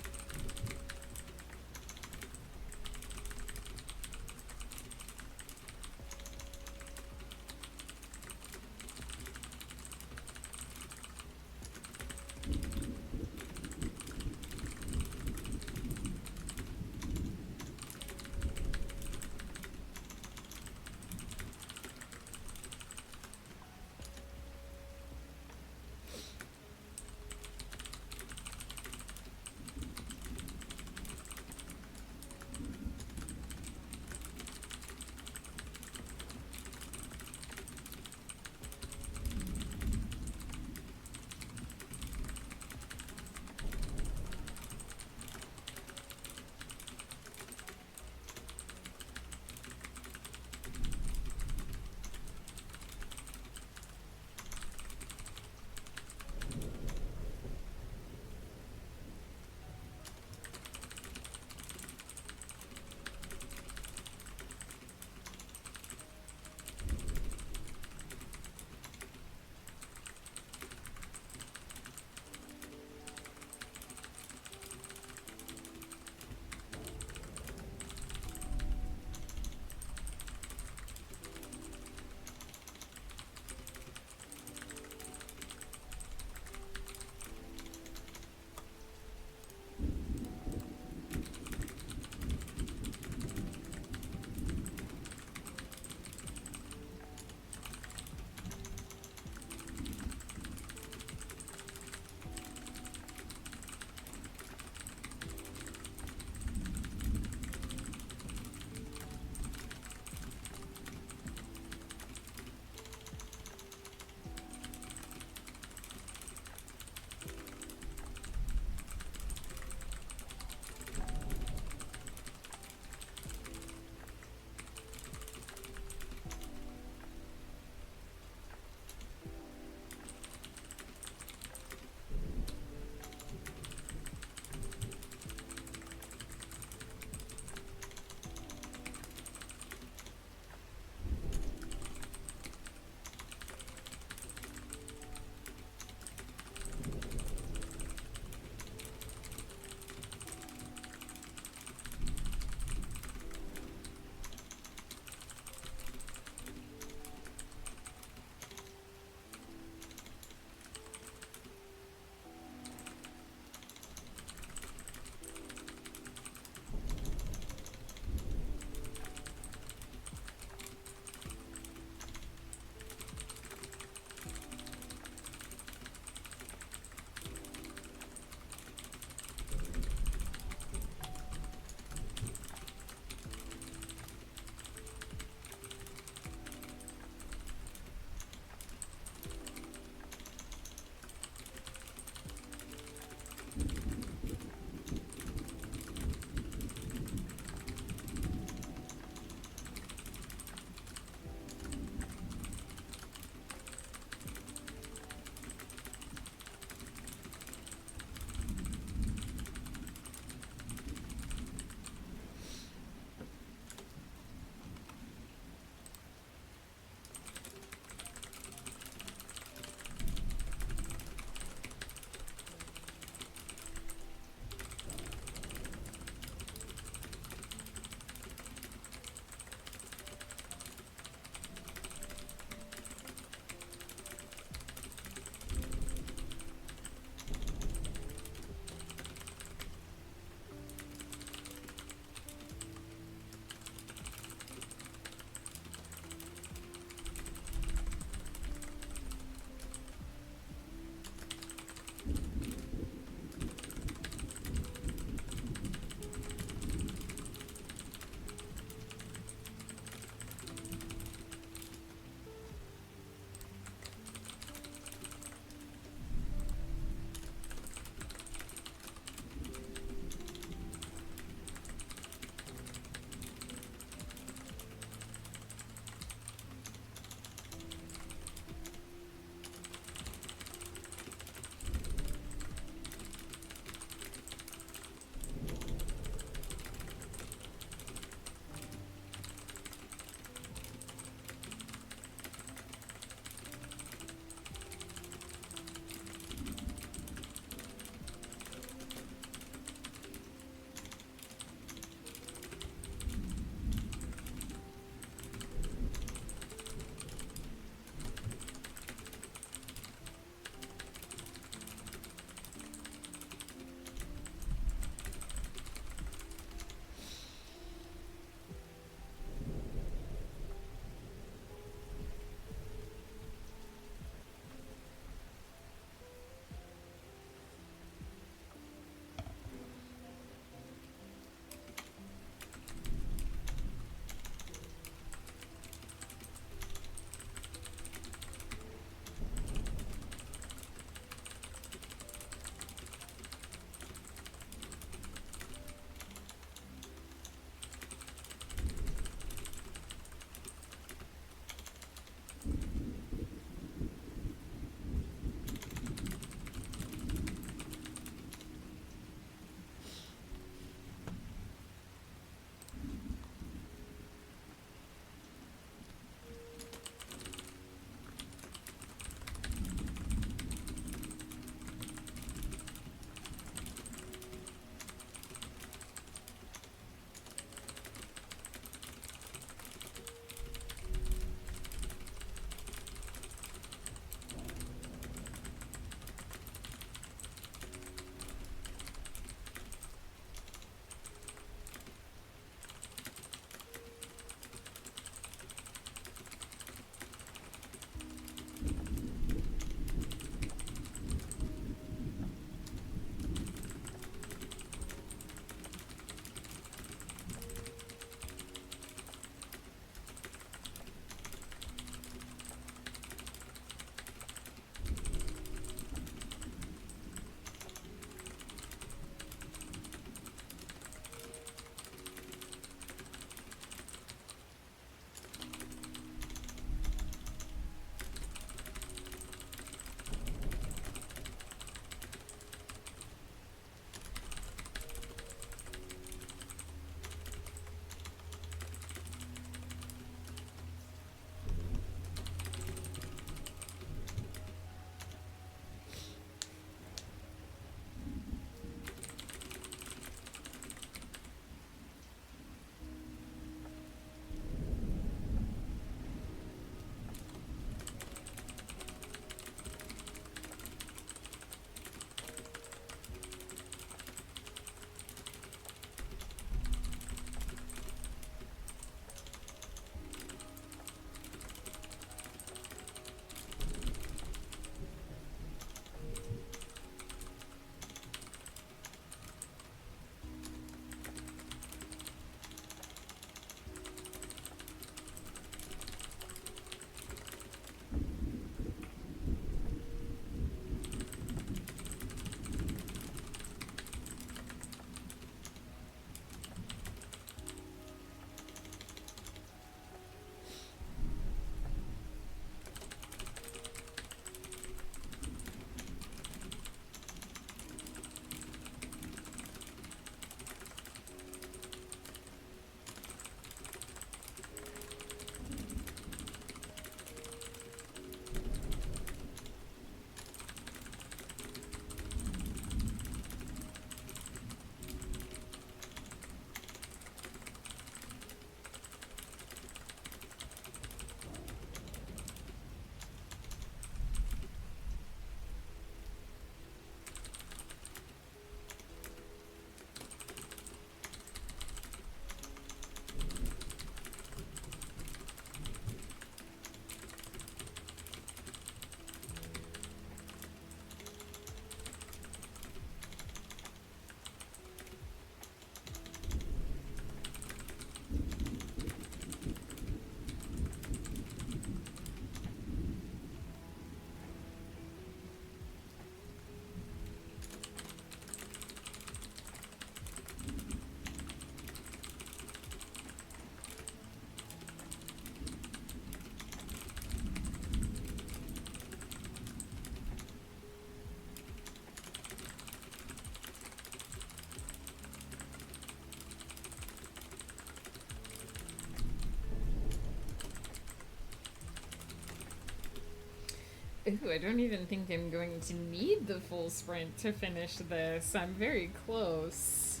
Ooh, I don't even think I'm going to need the full sprint to finish this. I'm very close.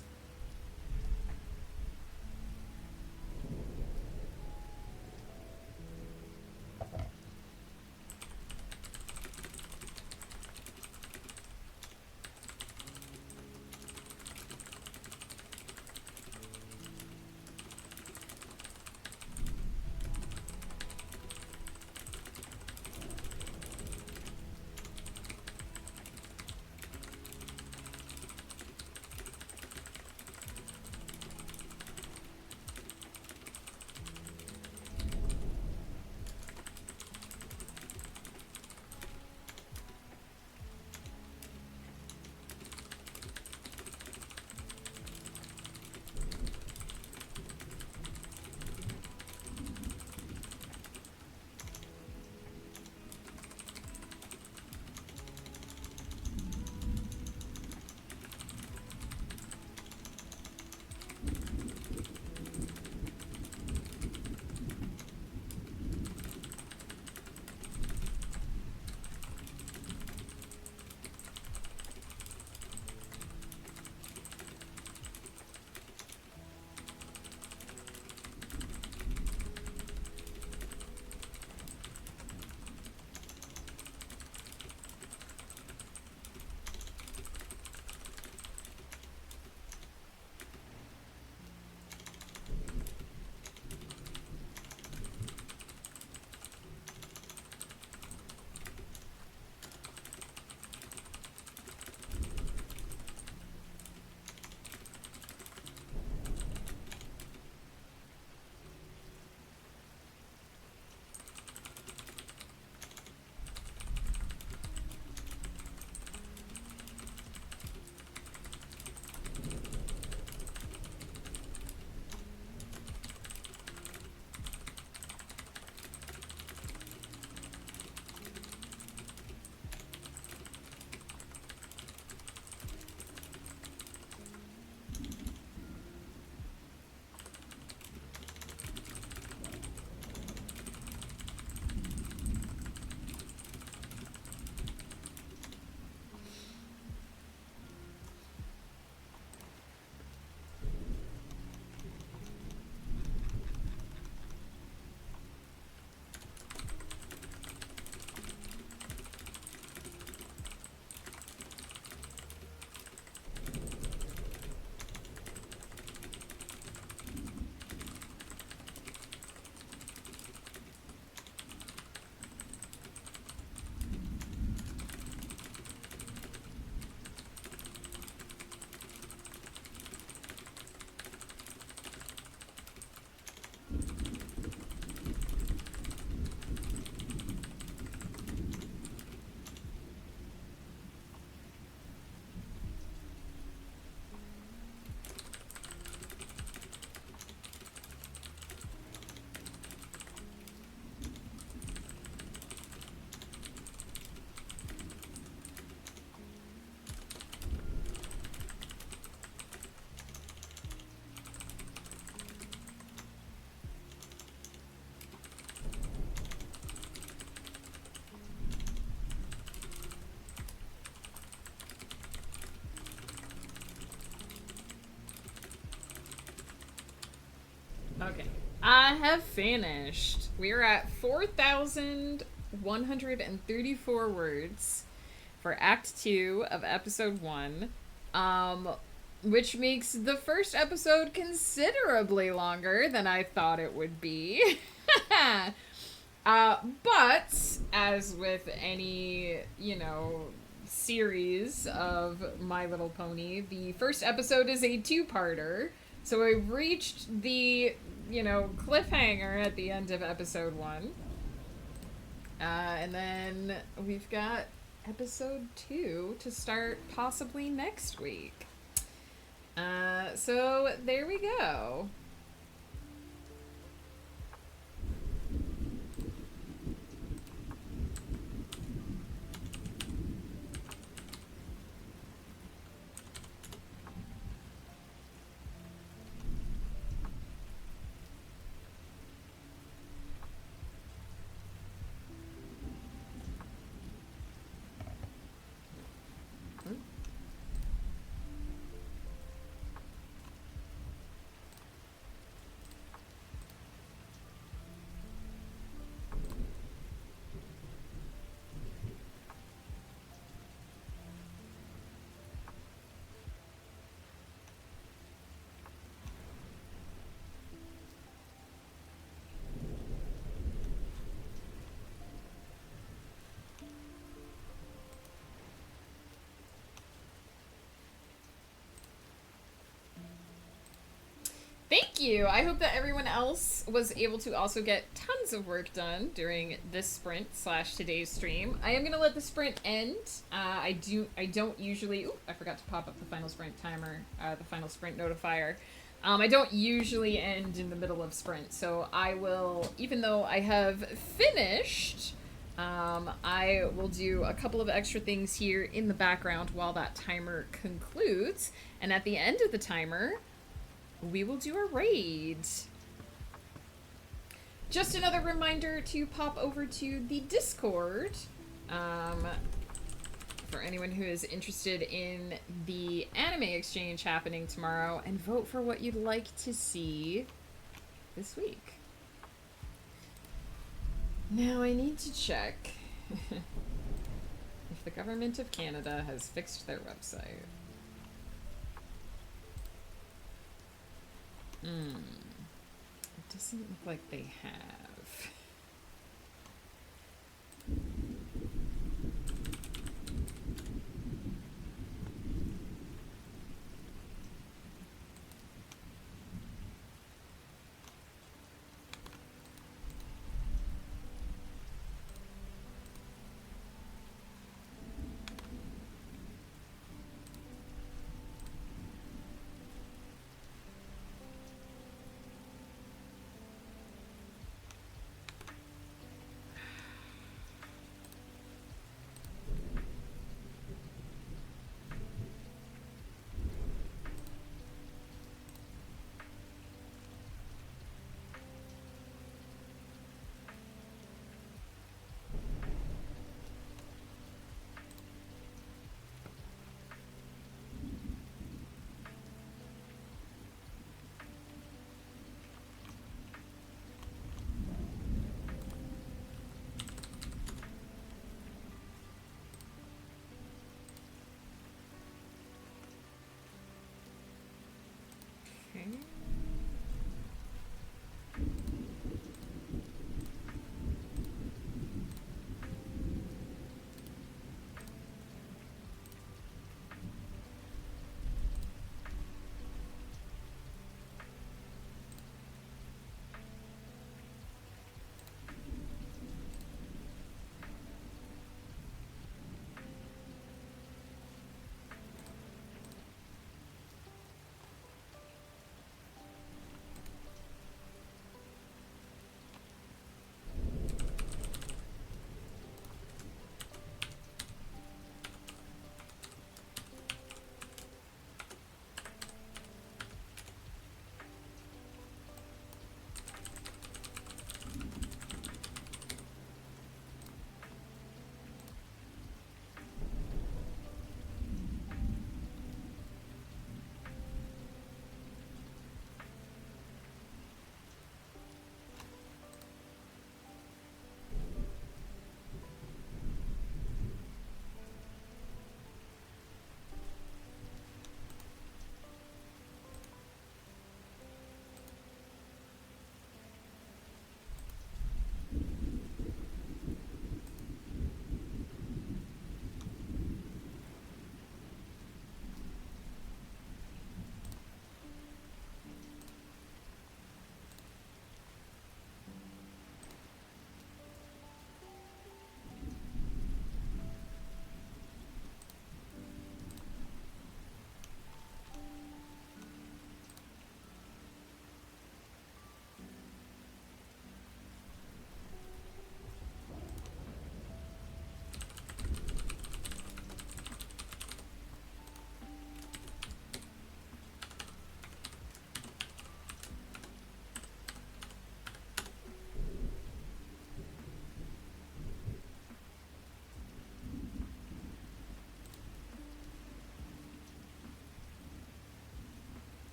Okay. I have finished. We're at 4,134 words for Act 2 of Episode 1. Um, which makes the first episode considerably longer than I thought it would be. But, as with any, series of My Little Pony, the first episode is a two-parter. So we've reached the, cliffhanger at the end of episode 1. And then we've got episode 2 to start possibly next week. So there we go. Thank you. I hope that everyone else was able to also get tons of work done during this sprint / today's stream. I am gonna let the sprint end. I don't usually. Ooh, I forgot to pop up the final sprint timer, the final sprint notifier. I don't usually end in the middle of sprint, so I will, even though I have finished, I will do a couple of extra things here in the background while that timer concludes, and at the end of the timer, we will do a raid. Just another reminder to pop over to the Discord, for anyone who is interested in the anime exchange happening tomorrow, and vote for what you'd like to see this week. Now I need to check if the government of Canada has fixed their website. It doesn't look like they have.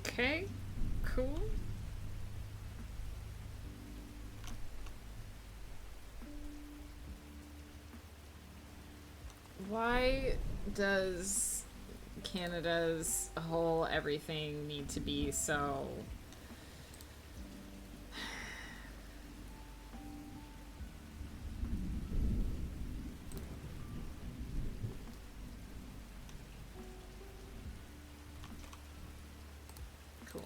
Okay, cool. Why does Canada's whole everything need to be so... Cool.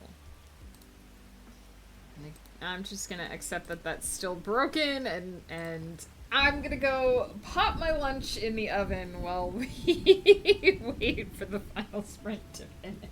I'm just gonna accept that that's still broken, and I'm gonna go pop my lunch in the oven while we wait for the final sprint to finish.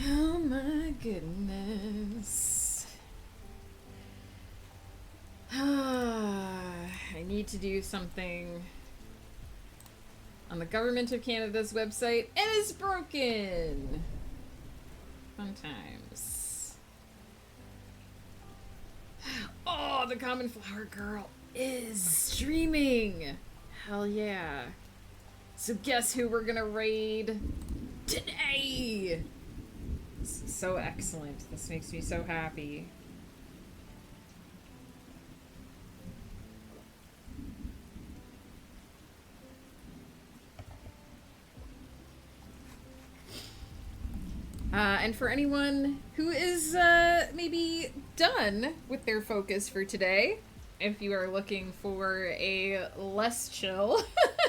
Oh my goodness. I need to do something on the Government of Canada's website. It is broken! Fun times. Oh, the Common Flower Girl is streaming! Hell yeah. So guess who we're gonna raid today? This is so excellent. This makes me so happy. And for anyone who is maybe done with their focus for today, if you are looking for a less chill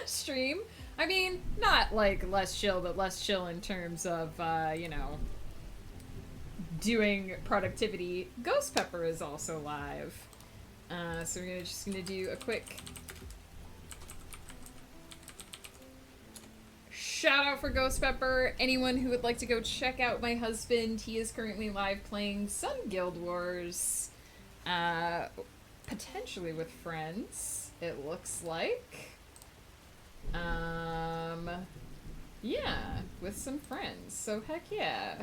stream, I mean, not like less chill, but less chill in terms of, you know, doing productivity. Ghost Pepper is also live. So we're just gonna do a quick shout out for Ghost Pepper. Anyone who would like to go check out my husband, he is currently live playing some Guild Wars. Potentially with friends, it looks like. Yeah, with some friends. So heck yeah.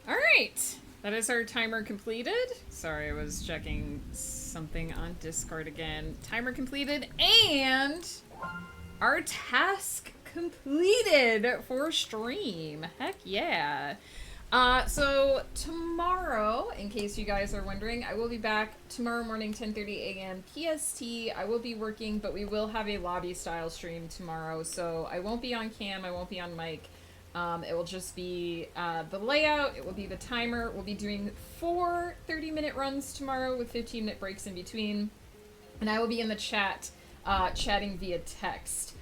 Alright, that is our timer completed. Sorry, I was checking something on Discord again. Timer completed, and our task completed for stream. Heck yeah. So tomorrow, in case you guys are wondering, I will be back tomorrow morning, 10:30 a.m. PST. I will be working, but we will have a lobby style stream tomorrow, so I won't be on cam, I won't be on mic. It will just be the layout, it will be the timer. We'll be doing 4 30-minute runs tomorrow with 15-minute breaks in between. And I will be in the chat, chatting via text.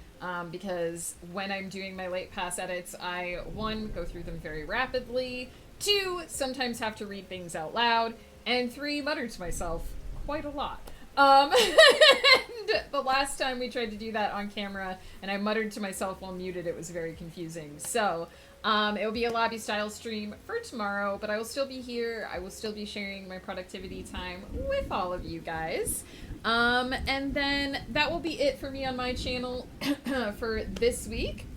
Because when I'm doing my late pass edits, I, 1, go through them very rapidly, 2, sometimes have to read things out loud, and 3, mutter to myself quite a lot. And the last time we tried to do that on camera and I muttered to myself while muted, it was very confusing. So it will be a lobby style stream for tomorrow, but I will still be here. I will still be sharing my productivity time with all of you guys. And then that will be it for me on my channel for this week.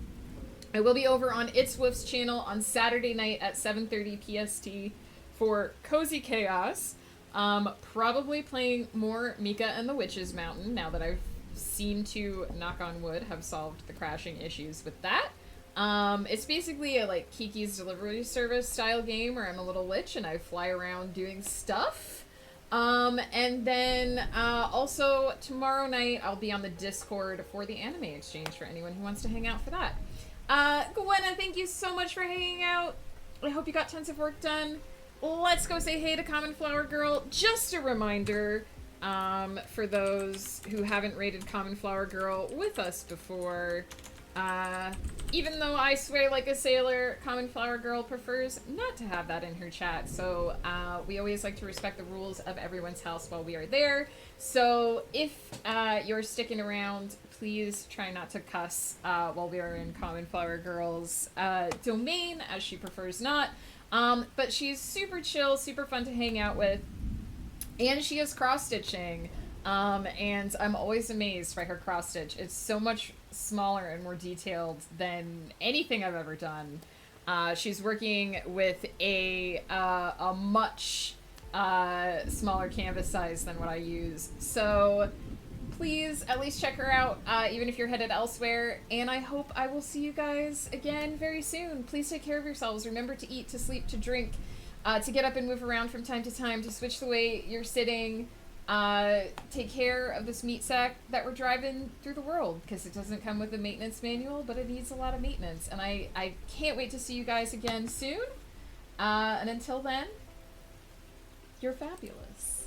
I will be over on It's Woof's channel on Saturday night at 7:30 PST for Cozy Chaos. Probably playing more Mika and the Witch's Mountain now that I've seemed to, knock on wood, have solved the crashing issues with that. It's basically a like Kiki's Delivery Service style game where I'm a little witch and I fly around doing stuff. And then also tomorrow night I'll be on the Discord for the anime exchange for anyone who wants to hang out for that. Gwenna, thank you so much for hanging out. I hope you got tons of work done. Let's go say hey to Common Flower Girl. Just a reminder, for those who haven't rated Common Flower Girl with us before, even though I swear like a sailor, Common Flower Girl prefers not to have that in her chat, so we always like to respect the rules of everyone's house while we are there. So if you're sticking around, please try not to cuss while we are in Common Flower Girl's domain, as she prefers not. But she's super chill, super fun to hang out with, and she is cross-stitching, and I'm always amazed by her cross-stitch. It's so much smaller and more detailed than anything I've ever done. She's working with a much smaller canvas size than what I use, so please at least check her out, even if you're headed elsewhere, and I hope I will see you guys again very soon. Please take care of yourselves. Remember to eat, to sleep, to drink, to get up and move around from time to time, to switch the way you're sitting, take care of this meat sack that we're driving through the world, because it doesn't come with a maintenance manual, but it needs a lot of maintenance. And I can't wait to see you guys again soon. And until then, you're fabulous.